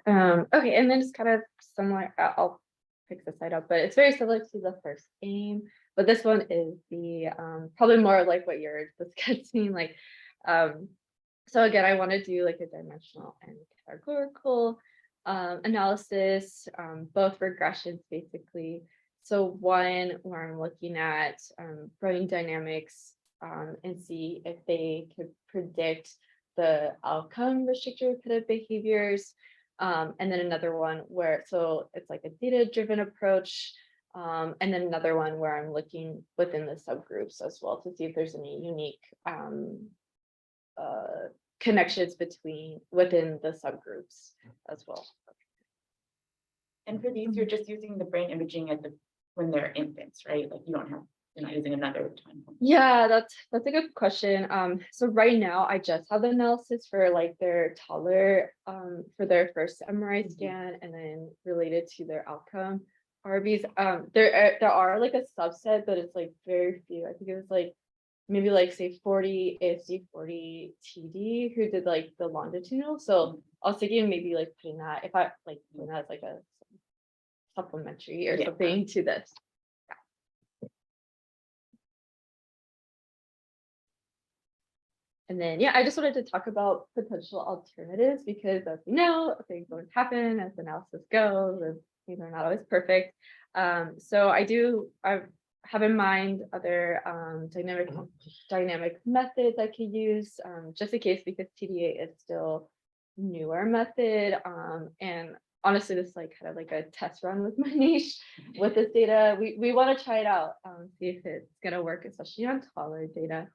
Okay, and then it's kind of similar, I'll pick this side up, but it's very similar to the first aim, but this one is the probably more like what you're discussing, like so again, I want to do like a dimensional and categorical analysis, both regressions basically. So one where I'm looking at brain dynamics and see if they could predict the outcome restricted repetitive behaviors. And then another one where, so it's like a data-driven approach. And then another one where I'm looking within the subgroups as well to see if there's any unique connections within the subgroups as well. And for these, you're just using the brain imaging at when they're infants, right? Like you're not using another time point. Yeah, that's a good question. So right now I just have the analysis for like their toddler for their first MRI scan and then related to their outcome RVs. There are like a subset, but it's like very few. I think it was like maybe like say 40 ASD 40 TD who did like the longitudinal. So I was thinking maybe like putting that if I like putting that as like a supplementary or something to this. And then, I just wanted to talk about potential alternatives because as we know, things always happen as analysis goes, and things are not always perfect. So I have in mind other dynamic methods I could use just in case, because TDA is still newer method. And honestly, this is like kind of like a test run with my niche with this data. We want to try it out, see if it's gonna work, especially on toddler data.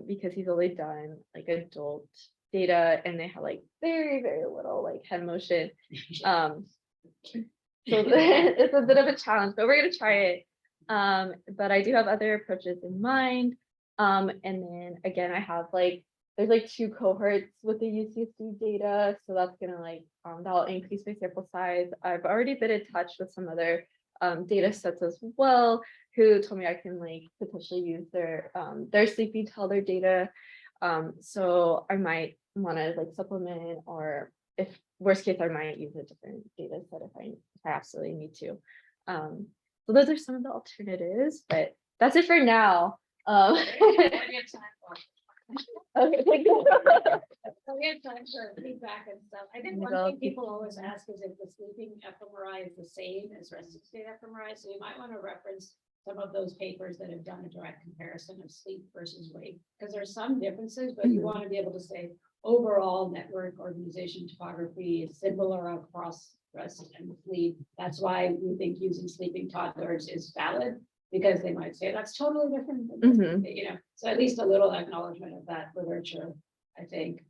Because he's only done like adult data and they have like very, very little like head motion. So it's a bit of a challenge, but we're gonna try it. But I do have other approaches in mind. And then again, I have like, there's like 2 cohorts with the UCSD data. So that's gonna like, that'll increase my sample size. I've already been in touch with some other data sets as well, who told me I can like potentially use their sleeping toddler data. So I might want to like supplement, or if worst case, I might use a different data set if I absolutely need to. So those are some of the alternatives, but that's it for now. Okay, thank you. We have time for feedback and stuff. I think one thing people always ask is if the sleeping fMRI is the same as resting state fMRI. So you might want to reference some of those papers that have done a direct comparison of sleep versus wake, because there's some differences, but you want to be able to say overall network organization topography is similar across rest and sleep. That's why we think using sleeping toddlers is valid, because they might say that's totally different, you know, so at least a little acknowledgement of that literature, I think,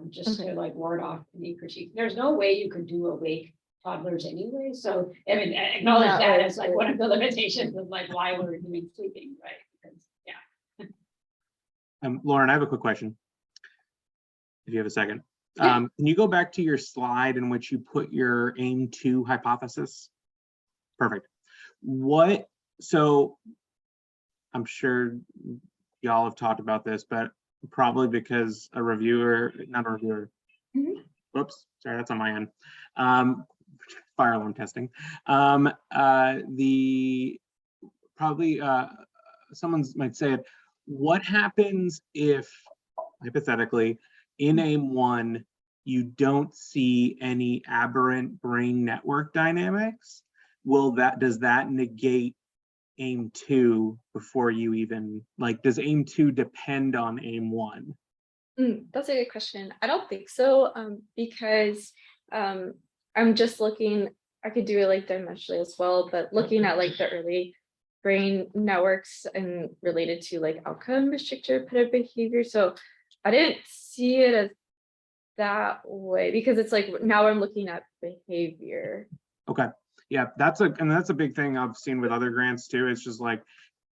just to like ward off any critique. There's no way you could do awake toddlers anyway, so I mean, acknowledge that as like one of the limitations of like why we're doing sleeping, right? Because Lauren, I have a quick question. If you have a second. Can you go back to your slide in which you put your AIM2 hypothesis? Perfect. So I'm sure y'all have talked about this, but probably because a reviewer, not a reviewer, whoops, sorry, that's on my end. Fire alarm testing. Someone might say it, what happens if, hypothetically, in AIM1, you don't see any aberrant brain network dynamics? Does that negate AIM2 before you even, like, does AIM2 depend on AIM1? That's a good question. I don't think so, because I'm just looking, I could do it like dimensionally as well, but looking at like the early brain networks and related to like outcome restricted repetitive behavior. So I didn't see it as that way, because it's like now I'm looking at behavior. Okay. Yeah, that's a big thing I've seen with other grants too. It's just like,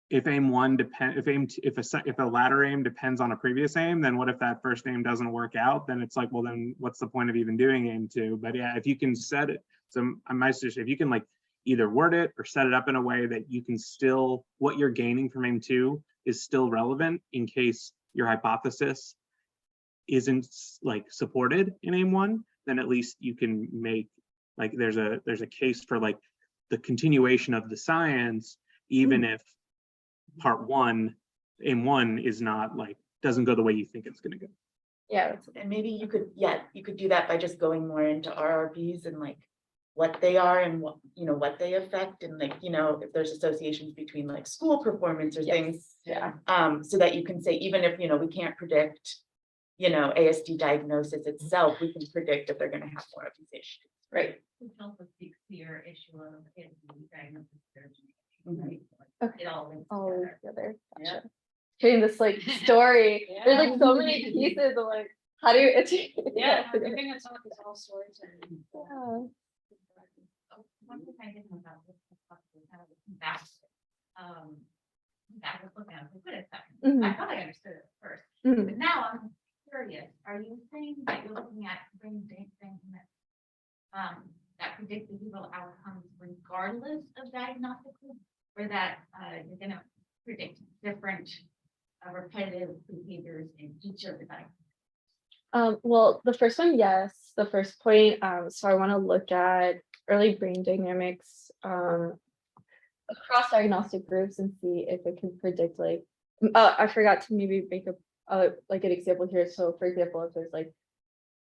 if aim one depend, if a latter aim depends on a previous aim, then what if that first aim doesn't work out? Then it's like, well, then what's the point of even doing aim two? But yeah, if you can set it, so my suggestion, if you can like either word it or set it up in a way that you can still, what you're gaining from aim two is still relevant in case your hypothesis isn't like supported in aim one, then at least you can make like there's a case for like the continuation of the science, even if part one, aim one is not like, doesn't go the way you think it's gonna go. Yeah. And maybe you could, you could do that by just going more into RRBs and like what they are and what, what they affect, and like, if there's associations between like school performance or things. Yeah. So that you can say, even if, we can't predict, ASD diagnosis itself, we can predict if they're gonna have more of these issues. Right. It also speaks to your issue of ASD diagnosis. Mhm. It all links All together. together. Yeah. Hearing this like story, there's like so many pieces of like, how do you? Yeah, everything that's on is all sorts and. Yeah. One thing I didn't know about this, back, that was looking at, wait a second, I thought I understood it first, but now I'm curious, are you saying that you're looking at things that, that predict behavioral outcomes regardless of diagnostic group, or that, you're gonna predict different repetitive behaviors in each of the diagnoses? Well, the first one, yes. The first point, so I want to look at early brain dynamics across diagnostic groups and see if it can predict like, I forgot to maybe make like an example here. So for example, if there's like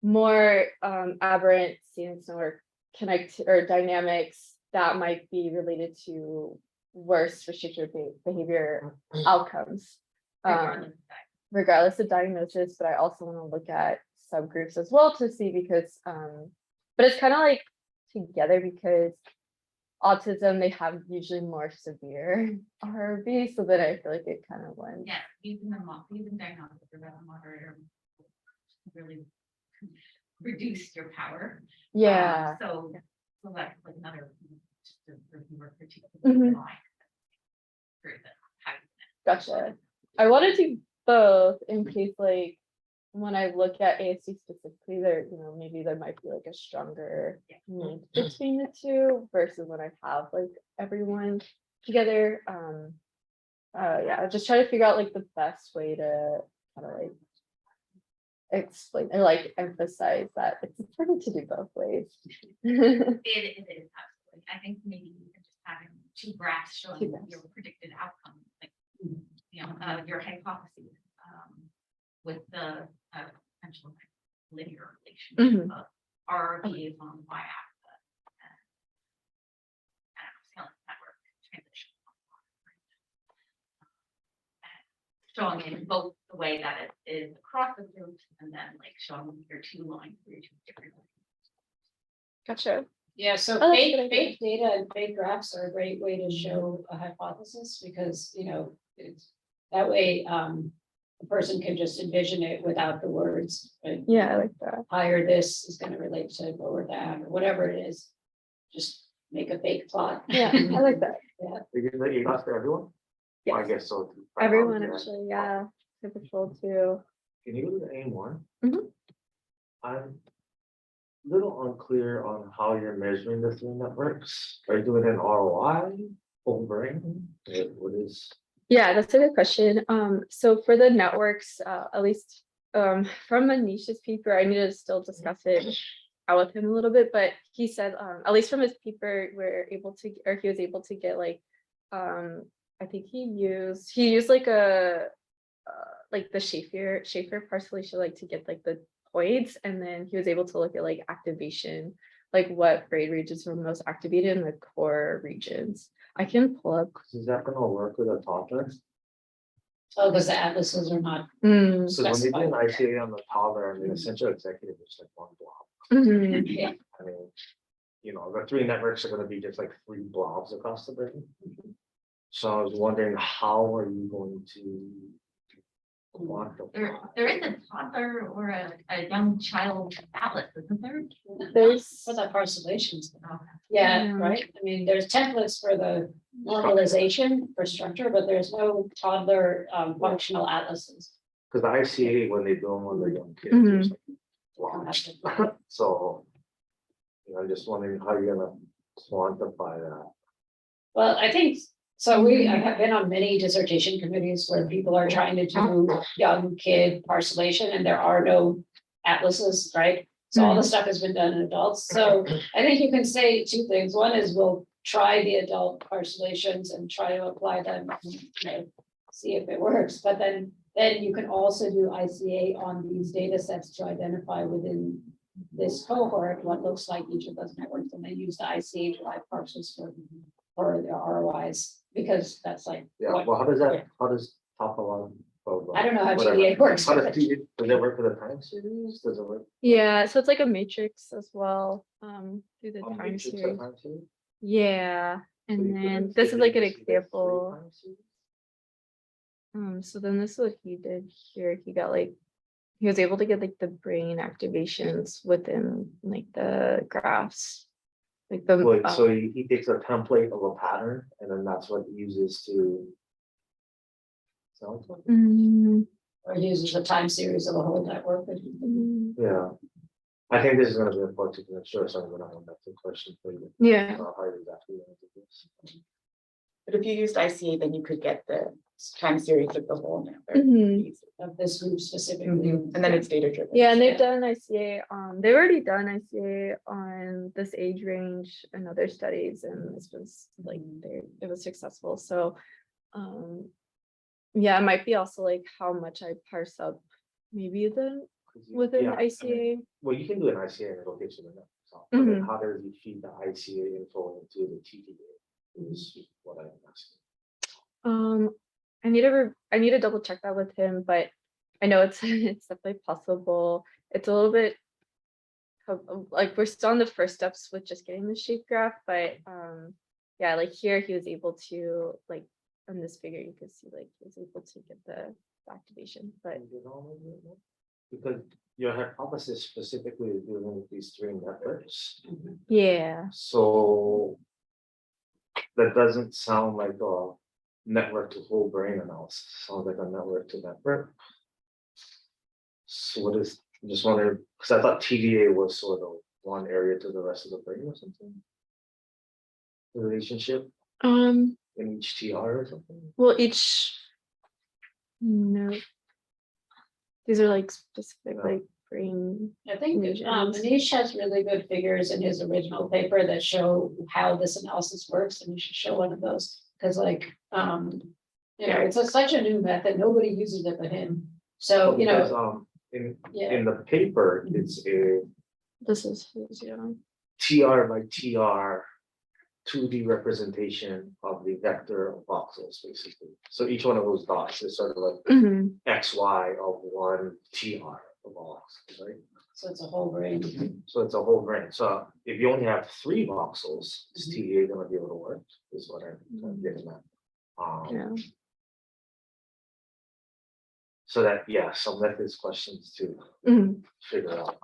more aberrant scenes or connect or dynamics that might be related to worse restricted behavior outcomes. Regardless of diagnosis, but I also want to look at subgroups as well to see because, but it's kind of like together because autism, they have usually more severe RRB, so then I feel like it kind of went. Yeah, using diagnostic or the moderator really reduce your power. Yeah. So that's like another, just a reviewer Mhm. Gotcha. I want to do both in case like when I look at ASD specifically, there, maybe there might be like a stronger link between the two versus when I have like everyone together. Yeah, just try to figure out like the best way to kind of like explain or like emphasize that it's important to do both ways. It is absolutely. I think maybe you can just having two graphs showing your predicted outcomes, like your hypotheses, with the potential linear relationship of RRB is on the y-axis and skeleton network transition. Showing in both the way that it is across the groups and then like showing your two lines for your two different lines. Gotcha. Yeah, so Oh, that's a good fake data and fake graphs are a great way to show a hypothesis because, it's that way, a person can just envision it without the words. Right? Yeah, I like that. Higher this is going to relate to lower that or whatever it is. Just make a fake plot. Yeah, I like that. Yeah. You got for everyone? Yes. I guess so. Everyone actually, yeah. Typical too. Can you go to the aim one? Mhm. I'm a little unclear on how you're measuring the three networks. Are you doing an ROI, whole brain? What is? Yeah, that's a good question. So for the networks, at least from Manisha's paper, I need to still discuss it out with him a little bit, but he said, at least from his paper, he was able to get like, I think he used like like the Schaefer parcellation, like to get like the points, and then he was able to look at like activation, like what brain regions were most activated in the core regions. I can pull up. Is that gonna work with a toddler? Oh, because the atlases are not. So when they do specified. an ICA on the toddler and the essential executive is like one blob. Mhm. Yeah. I mean, the three networks are gonna be just like three blobs across the brain. So I was wondering, how are you going to There is a toddler or a young child atlas, isn't there? There's For the parcellations. Yeah, Yeah. right. I mean, there's templates for the normalization for structure, but there's no toddler functional atlases. Because the ICA, when they do them when they're young kids, Mhm. it's like, wow. So, you know, I'm just wondering how you're gonna quantify that. Well, I think, so I have been on many dissertation committees where people are trying to do young kid parcellation and there are no atlases, right? So all the stuff has been done in adults. So I think you can say two things. One is we'll try the adult parcellations and try to apply them, you know, see if it works. But then you can also do ICA on these data sets to identify within this cohort what looks like each of those networks, and then use the ICA derived parcels for the ROIs, because that's like. Yeah, what- well, how does top of I don't know how whatever. GDA works. How but- does does it work for the time series? Does it work? Yeah, so it's like a matrix as well, through the on time matrix of series. time series? Yeah, So and you could then have this is like an taken three example. time series? So then this is what he did here. He got like, he was able to get like the brain activations within like the graphs. Like the, Wait, so he takes a template of a pattern and then that's what he uses to. Sounds like, Or uses a time series of a whole network. yeah. I think this is gonna be important to make sure someone will have that question for you. Yeah. How you exactly gonna do this. But if you used ICA, then you could get the time series of the whole network. Mhm. Of this group specifically. And then it's data driven. Yeah, and they've done ICA they've already done ICA on this age range and other studies, and this was like it was successful. So yeah, it might be also like how much I parse up maybe within Yeah, I mean, ICA. well, you can do an ICA and it'll get you the net. So, but then Mhm. how does he feed the ICA info into the TDA? Is what I'm asking. I need to double check that with him, but I know it's it's definitely possible. It's a little bit like we're still on the first steps with just getting the shape graph, but yeah, like here he was able to like on this figure you can see like he was able to get the activation, but Because your hypothesis specifically is dealing with these three networks. yeah. So that doesn't sound like a network to whole brain analysis. Sounds like a network to network. So what is, I'm just wondering, because I thought TDA was sort of one area to the rest of the brain or something. The relationship in each TR or something. Well, no, these are like specific like brain. I think regions. Manish has really good figures in his original paper that show how this analysis works, and you should show one of those, because like, you know, it's such a new method, nobody uses it but him. So, you Because, know, in the paper, it's a This is his, yeah. TR by TR 2D representation of the vector of voxels, basically. So each one of those dots is sort of like Mhm. XY of one TR of all voxels, right? so it's a whole brain. So it's a whole brain. So if you only have three voxels, is TDA gonna be able to work, is what I'm getting at. Yeah. So that, yeah, some methods questions to Mhm. figure out.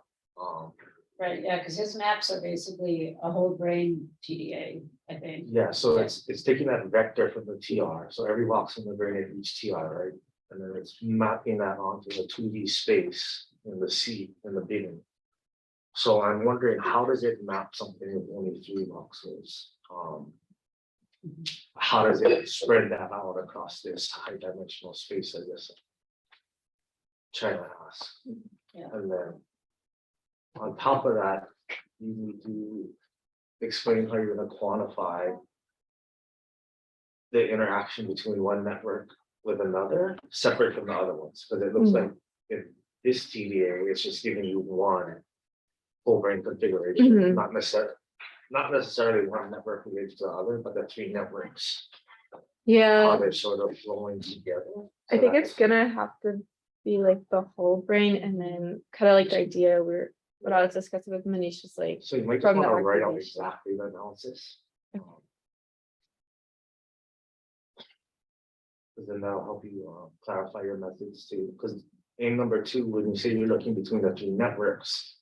Right, yeah, because his maps are basically a whole brain TDA, I think. Yeah, so it's taking that vector from the TR, so every voxel in the brain at each TR, right? And then it's mapping that onto the 2D space in the C in the beginning. So I'm wondering, how does it map something with only three voxels? How does it spread that out across this high dimensional space, I guess? Trying to ask. Yeah. And then on top of that, you need to explain how you're gonna quantify the interaction between one network with another, separate from the other ones, because it looks like in this TDA, it's just giving you one whole brain configuration, not necessarily one network related to the other, but the three networks, how Yeah, they're sort of flowing together. I think it's gonna have to be like the whole brain, and then kind of like the idea what I was discussing with Manish is like So you might just from the want to write out activation. exactly the analysis. Because then that'll help you clarify your methods too, because aim number 2, when you say you're looking between the 3 networks,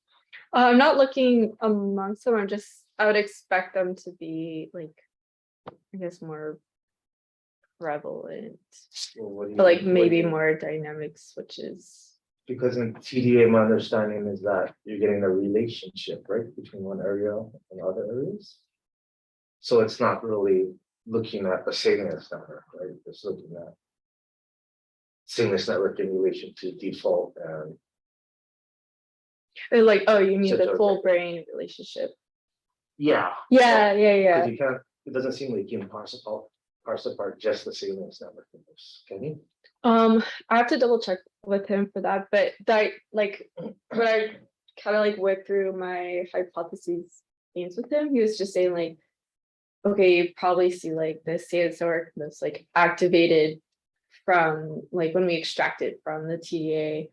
I'm not looking amongst them. I would expect them to be like, I guess, more prevalent, well, what do you but like what do maybe you- more dynamic switches. Because in TDA, my understanding is that you're getting a relationship, right, between one area and other areas. So it's not really looking at the sameness network, right? It's looking at sameness network in relation to default and Or like, oh, you mean Such the a- full brain relationship? yeah. Yeah, yeah, yeah. Because you can't, it doesn't seem like you can parse apart just the sameness network. Can you? I have to double check with him for that, but that like when I kind of like went through my hypotheses themes with him, he was just saying like, okay, you probably see like the CSR that's like activated from like when we extract it from the TDA.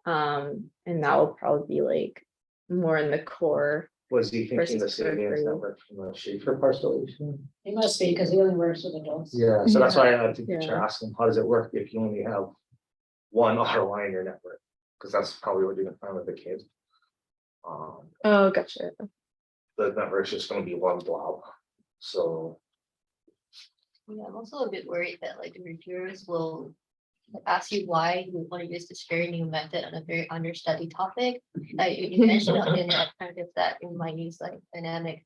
And that will probably be like more in the core. Was he thinking the versus sameness periphery. network from the Schaefer parcellation? It must be, because he only works with adults. Yeah, so that's why I think you should Yeah. ask him, how does it work if you only have one ROI in your network? Because that's probably what you're gonna find with the kid. Oh, gotcha. The network's just gonna be one blob, so. Yeah, I'm also a bit worried that like the reviewers will ask you why you want to use this very new method on a very understudied topic. You mentioned in the alternative that you might use like dynamic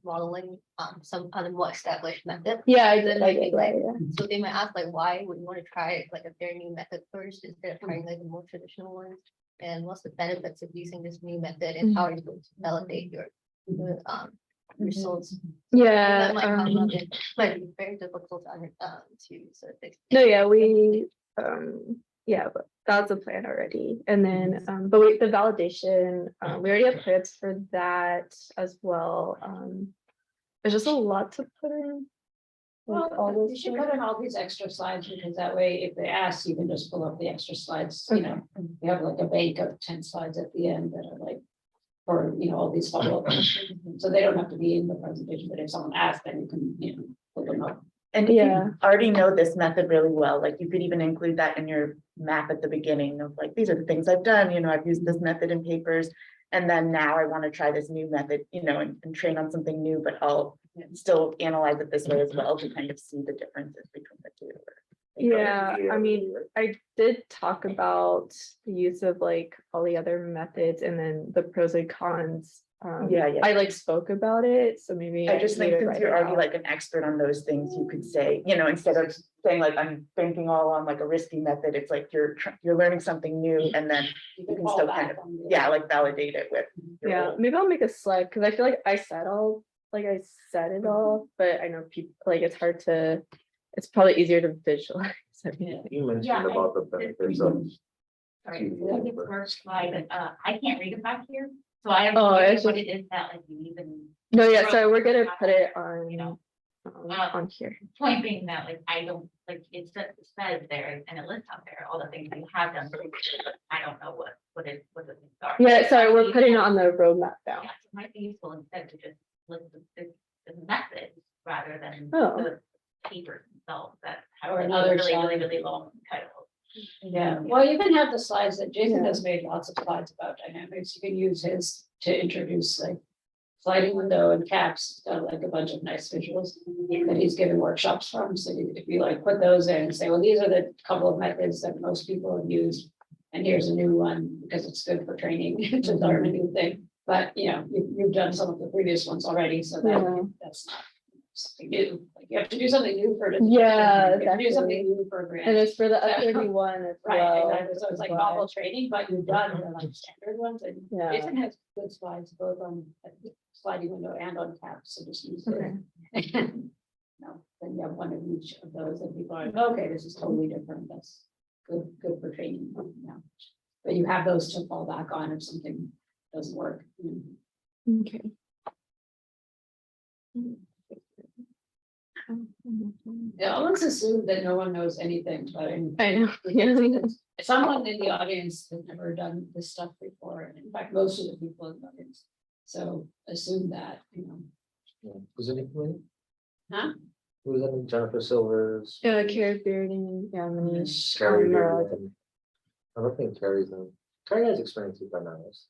modeling, some other more established method. Yeah, I Then did. I I did. think, like, Yeah. So they might ask like, why would you want to try like a very new method first instead of trying like the more traditional ones? And what's the benefits of using this new method and how are you going to validate your results? Yeah. That might come up, it might be very difficult to sort of fix. No, yeah, but that's a plan already. And then, but the validation, we already have plans for that as well. There's just a lot to put in. Like, all Well, you those should things. put in all these extra slides, because that way, if they ask, you can just pull up the extra slides, you know. You have like a bank of 10 slides at the end that are like, for, you know, all these follow-up questions. So they don't have to be in the presentation, but if someone asks, then you can, you know, pull them up. And if Yeah. you already know this method really well, like you could even include that in your map at the beginning of like, these are the things I've done, you know, I've used this method in papers. And then now I want to try this new method, you know, and train on something new, but I'll still analyze it this way as well to kind of see the differences between the two. Yeah, I mean, I did talk about the use of like all the other methods and then the pros and cons. Yeah. I like spoke about it, so maybe I just need think to since write you're it already out. like an expert on those things, you could say, you know, instead of saying like, I'm banking all on like a risky method, it's like you're learning something new and then you can fall still back kind of, on the- yeah, like validate it with. your Yeah, own. maybe I'll make a slide because I feel like I said it all, but I know people like it's probably easier to visualize. everything. You mentioned Yeah, about the benefits of. Sorry, TDA, I think but- first slide, I can't read it back here, so I have Oh, no idea it's what just- it is that like you even. No, yeah, Scroll so we're gonna down, put it on, you know, on here. Point being that like I don't, like it says there and it lists out there all the things that you have done, but I don't know what the things are. Yeah, sorry, we're Might be putting it useful- on the roadmap now. Yeah, so it might be useful instead to just list the methods rather than Oh. the papers themselves that have Or really, another really, slide. really long titles. Yeah, well, you can have the slides that Jason Yeah. has made lots of slides about dynamics. You can use his to introduce like sliding window and caps, like a bunch of nice visuals that he's given workshops from. So if you like put those in and say, well, these are the couple of methods that most people have used. And here's a new one because it's good for training to learn a new thing. But you know, you've done some of the previous ones already, so that's not something new. Like you have to do something new for. Yeah, You have to do something exactly. new for a grant. And it's for the Yeah. F31 as Right, well. exactly. So it's like novel training, but you've done the like standard ones and Yeah. Jason has good slides both on sliding window and on caps, so just use it. Okay. No, then you have one of each of those and people are, like, okay, this is totally different. That's good for training. Yeah. But you have those to fall back on if something doesn't work. Okay. Yeah, let's assume that no one knows anything, but I know. Yeah. someone in the audience has never done this stuff before, and in fact, most of the people in the audience. So assume that, you know, Was it included? huh? Who's in Jennifer Silver's? Carrie Bearden, yeah, Manish. Carrie Merle. Bearden. I don't think Carrie's in. Carrie has experience with dynamics.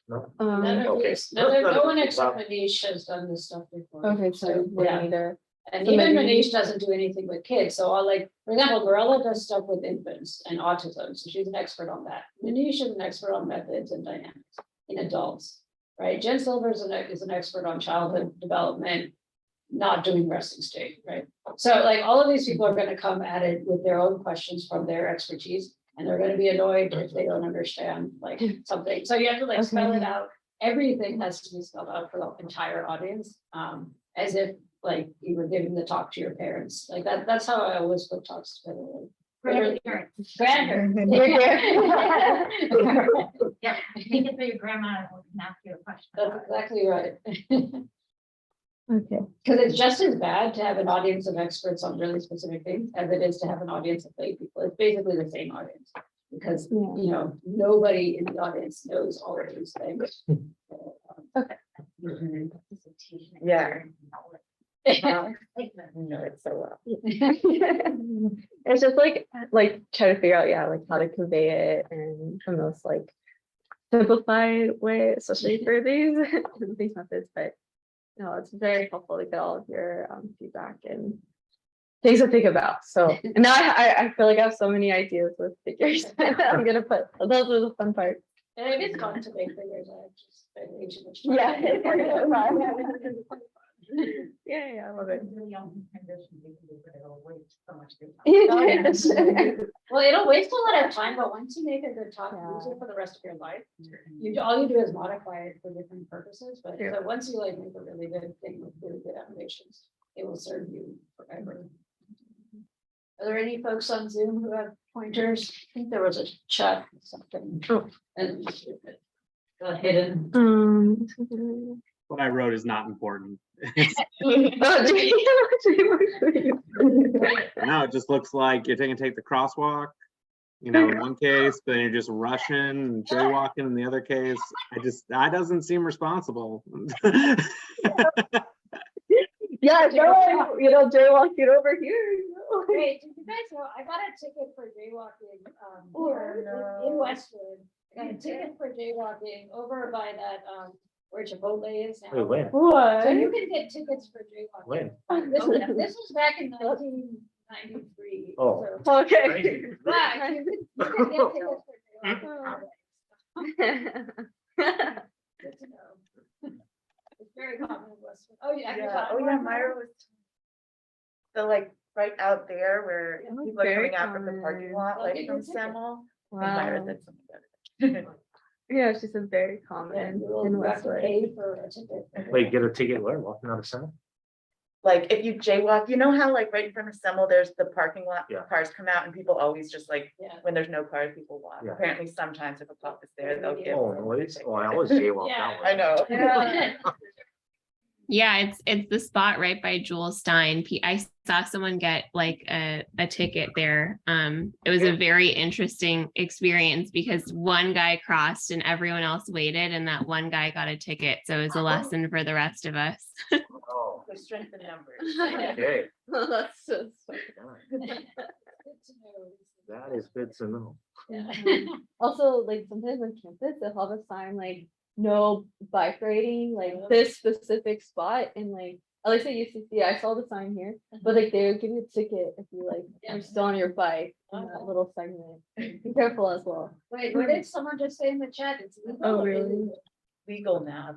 No? None of Okay. these, no one except Manish has done this stuff before. Okay, so Yeah. neither. And So even maybe- Manish doesn't do anything with kids, so I like, for example, Marilla does stuff with infants and autism, so she's an expert on that. Manish is an expert on methods and dynamics in adults, right? Jen Silver is an expert on childhood development, not doing resting state, right? So like, all of these people are gonna come at it with their own questions from their expertise, and they're gonna be annoyed if they don't understand like something, so you have to like spell it out. Everything has to be spelled out for the entire audience, as if like you were giving the talk to your parents, like that's how I always put talks together. Grandparents. Grandparents. Yeah, take it to your grandma and ask you a question. That's exactly right. Okay. Because it's just as bad to have an audience of experts on really specific things as it is to have an audience of lay people. It's basically the same audience. Because, Yeah. you know, nobody in the audience knows all of these things. Yeah. No, it's so well. It's just like try to figure out, yeah, like how to convey it in the most like simplified way, especially for these these methods. But no, it's very helpful to get all of your feedback and things to think about. So now I feel like I have so many ideas with figures. I'm gonna put those are the fun parts. And it is fun to make figures. I just spend way too much time. Yeah, I love it. Well, it'll waste a lot of time, but once you make a good talk, use it for the rest of your life. All you do is modify it for different purposes, but so once you like make a really good thing with really good animations, it will serve you forever. Are there any folks on Zoom who have pointers? I think there was a chat or something. And hidden. What I wrote is not important. No, it just looks like you're take the crosswalk, you know, in one case, but then you're just rushing and jaywalking in the other case. That doesn't seem responsible. Yeah, no, you know, jaywalking over here. Wait, did you guys know, I got a ticket for jaywalking, here in Westwood. I got a ticket for jaywalking over by that, where Chipotle is now. Wait, when? What? So you can get tickets for jaywalking. When? This was back in 1993. Oh. so- Okay. But you can get tickets for jaywalking. Good to know. It's very common in Westwood. Oh, yeah. Oh, yeah, Myra was. So like right out there where Yeah, people are very coming out from the parking lot, Well, like get from your ticket. Semel. And Myra Wow. said something about it. Yeah, she said very And common you in will have to Westwood. pay for a ticket. Wait, get a ticket where? Walking out of center? Like if you jaywalk, you know how like right in front of Semel, there's the parking lot, Yeah. cars come out and people always just like, Yeah. when there's no cars, people walk. Yeah. Apparently sometimes if a cop is there, they'll give. Oh, no, it's, oh, I always jaywalk that way. I know. Yeah. Yeah, it's the spot right by Jewel Stein. I saw someone get like a ticket there. It was a very interesting experience because one guy crossed and everyone else waited, and that one guy got a ticket. So it was a lesson for the rest of us. Oh, The strength in numbers. okay, That's just. Good to know. that is good to know. Yeah. Also, like sometimes on campus, they'll have a sign like no bike riding, like this specific spot, and like at least at UCC, I saw the sign here, but like they would give you a ticket if you like are still on your bike in that little segment. Be careful as well. Wait, what did someone just say in the chat? It's legal. Oh, or really? illegal? Legal now.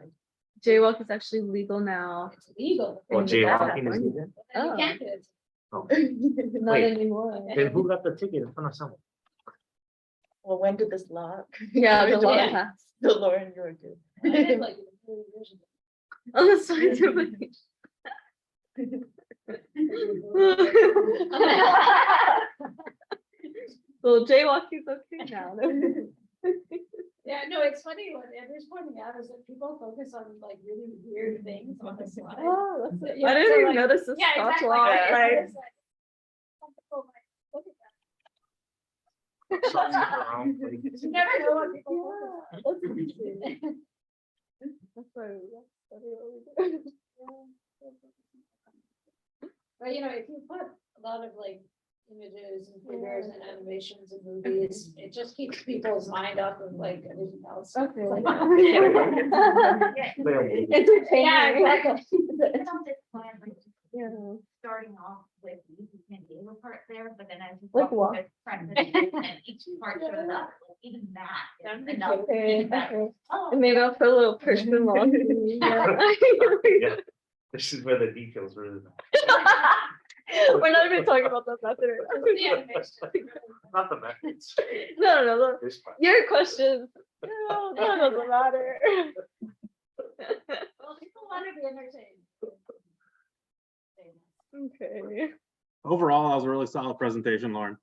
Jaywalk is actually legal now. It's legal. Well, in jaywalking is California. legal? And you Oh. can't do it. Oh. Not Wait. anymore. Then who got the ticket in front of someone? Well, when did this law? Yeah, the law Yeah. passed. The law in Georgia. I did like it a million years ago. On the side of it. Well, jaywalking's okay now. Yeah, no, it's funny what Andrew's pointing out is that people focus on like really weird things on the slide. Oh, that's it. Yeah, I didn't so, even like- notice the Yeah, Scotch exactly. law. It's Like, like, some people might look at that. Something around, like, You never know what people yeah, focus that's interesting. That's what we do. But you know, if you put a lot of like images and figures and animations and movies, it just keeps people's mind off of like everything else. Okay. Yeah, Entertaining. exactly. It's on this plan, like, Yeah. starting off with the San part there, but then as you Like go what? with precedent, and each part shows up, like, even that is enough. Okay, feedback. okay. Oh, And maybe I'll put a little person log. Yeah, this is where the details really matter. We're not even talking about the method. Not the methods. No. This part. Your questions. No, that doesn't matter. Well, people want to be entertained. Okay, Overall, that was a really solid presentation, Lauren.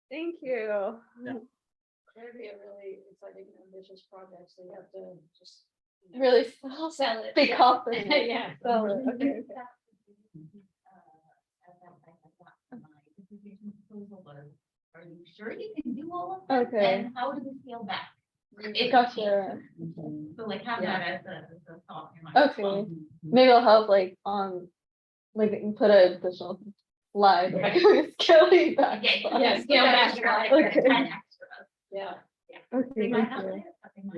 thank you. Yeah. It'd be a really exciting and ambitious project, so you have to just. Really Sell it. be confident. Yeah. So, okay. Are you sure you can do all of that? Okay. And how do we scale back? If Gotcha. So like have Yeah. that as a thought in mind. as well. Okay. Maybe I'll have like put a additional slide like scaling back. Yeah, Yeah, scale back. Okay. 10 extras. Yeah. Okay, They might thank not you. live, but they might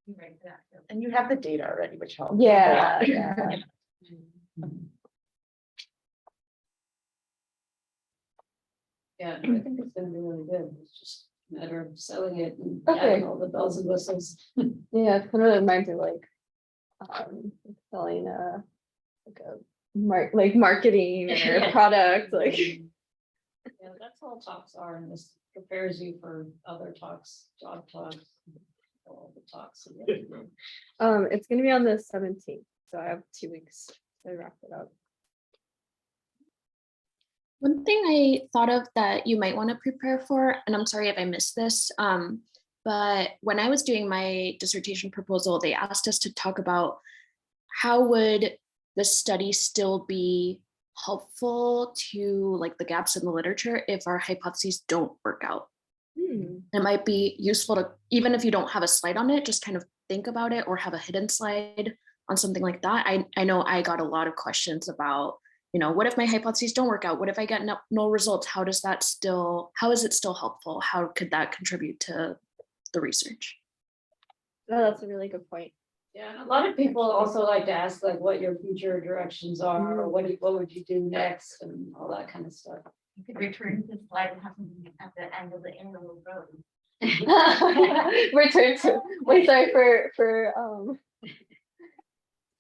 be ready for that. too. And you have the data already, which helps. Yeah, yeah. Yeah, I think it's gonna be really good. It's just a matter of selling it and Okay. adding all the bells and whistles. Yeah, it kind of reminds me of like selling like marketing or Yeah. product, like Yeah, that's all talks are, and this prepares you for other talks, job talks, all the talks. that you have to do. it's gonna be on the 17th, so I have 2 weeks to wrap it up. One thing I thought of that you might want to prepare for, and I'm sorry if I missed this, but when I was doing my dissertation proposal, they asked us to talk about how would the study still be helpful to like the gaps in the literature if our hypotheses don't work out. It might be useful to, even if you don't have a slide on it, just kind of think about it or have a hidden slide on something like that. I know I got a lot of questions about, what if my hypotheses don't work out? What if I get no results? How is it still helpful? How could that contribute to the research? Oh, that's a really good point. Yeah, and a lot of people also like to ask like what your future directions are, or what would you do next, and all that kind of stuff. You could return to the slide and have something at the end of the interval road. Return to, wait, sorry, for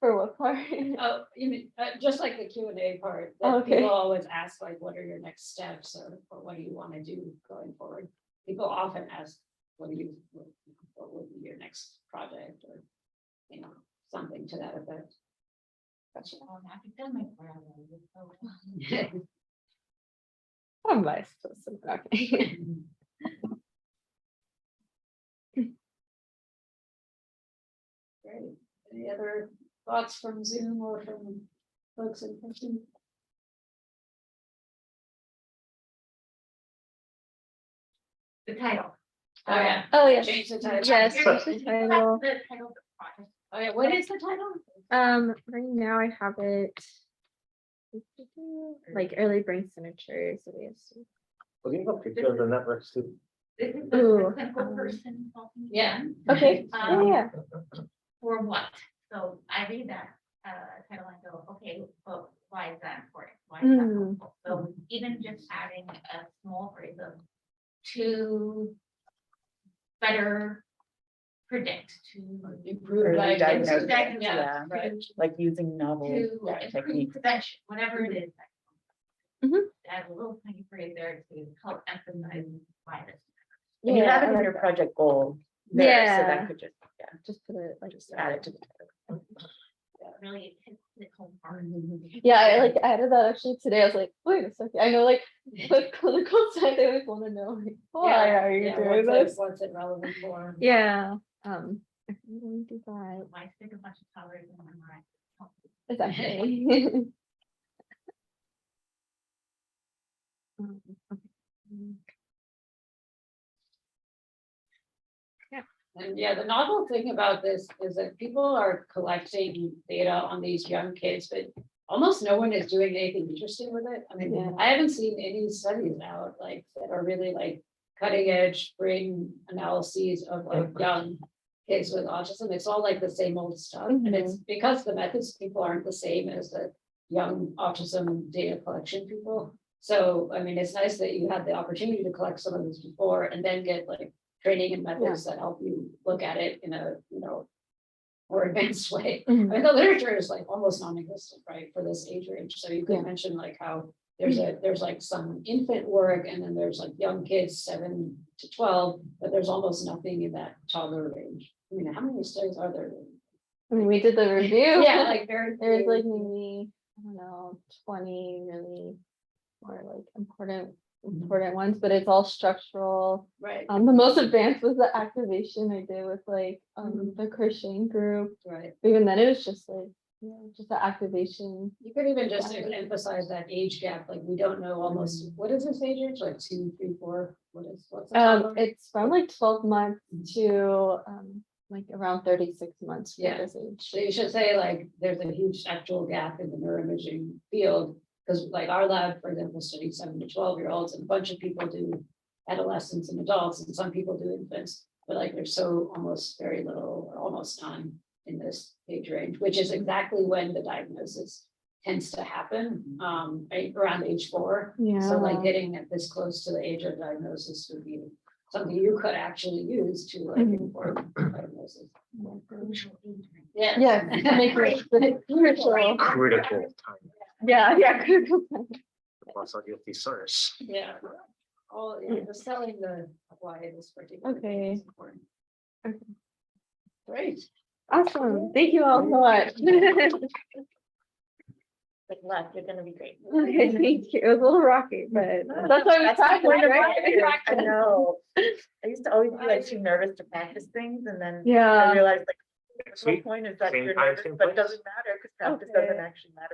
what part? Oh, you mean, just like the Q and A part, Oh, that okay. people always ask like, what are your next steps, or what do you want to do going forward? People often ask, what would be your next project, or, something to that effect. Gotcha. Academic round. How am I supposed to know? Okay. Great. Any other thoughts from Zoom or from folks in person? The title. Oh, yeah. Oh, yes. Change the title. Yes, change the title. The title of the project. Oh, yeah, what is the title? Right now I have it like early brain signatures. Well, you have a picture of the networks too. This is Ooh, the clinical person talking. Yeah. Okay, Um, yeah. For what? So I read that title and go, okay, but why is that important? Why is that helpful? So even just adding a small phrase of to better predict, to Improve Early diagnosis. diagnosis, Yeah, yeah. right. Like using novel to improve techniques. prevention, whatever it is. Mhm. Add a little tiny phrase there to help emphasize why this. And you have I it in like your that. project goal there, so Yeah. that could just, Just put it like just add it to the title. Really hits the home part. yeah, I added that actually today. I was like, wait a second. I know like with clinical side, they always want to know like, why are you doing this? What's it relevant for? Yeah. I'm going to do that. Why stick a bunch of calories in my mind? Exactly. And yeah, the novel thing about this is that people are collecting data on these young kids, but almost no one is doing anything interesting with it. I mean, Yeah. I haven't seen any studies out like that are really like cutting edge brain analyses of like young kids with autism. It's all like the same old stuff. And it's because the methods people aren't the same as the young autism data collection people. So, I mean, it's nice that you had the opportunity to collect some of this before and then get like training and methods that help you look at it in a, more advanced way. I mean, the literature is like almost non-existent, right, for this age range. So you could mention like how there's like some infant work and then there's like young kids 7 to 12, but there's almost nothing in that toddler range. I mean, how many studies are there? I mean, we did the review. Yeah, like very. There's like maybe, I don't know, 20 really more like important ones, but it's all structural. Right. The most advanced was the activation I did with like the crocheting group. Right. Even then it was just like, just the activation. You could even just emphasize that age gap, like we don't know almost, what is this age range, like 2, 3, 4, what's the toddler? It's from like 12 months to like around 36 months for this age. So you should say like, there's a huge actual gap in the neuroimaging field. Because like our lab, for example, studies 7 to 12-year-olds and a bunch of people do adolescents and adults and some people do infants. But like there's so almost very little or almost none in this age range, which is exactly when the diagnosis tends to happen, right around age 4. So like getting at this close to the age of diagnosis would be something you could actually use to like inform diagnosis. Yeah. Yeah, make it crucial. Critical time. Yeah, critical. Lots of your thesaurus. Yeah. All, just telling the why this particular. Okay. is important. Okay. Great. Awesome. Thank you all so much. Like luck, you're gonna be great. Okay, thank you. It was a little rocky, but that's why we That's the practice, point of right? practice. I know. I used to always be like too nervous to practice things and then I Yeah. realized like the whole Sweet. point is that Same you're time, nervous, same but it place. doesn't matter because practice doesn't actually matter.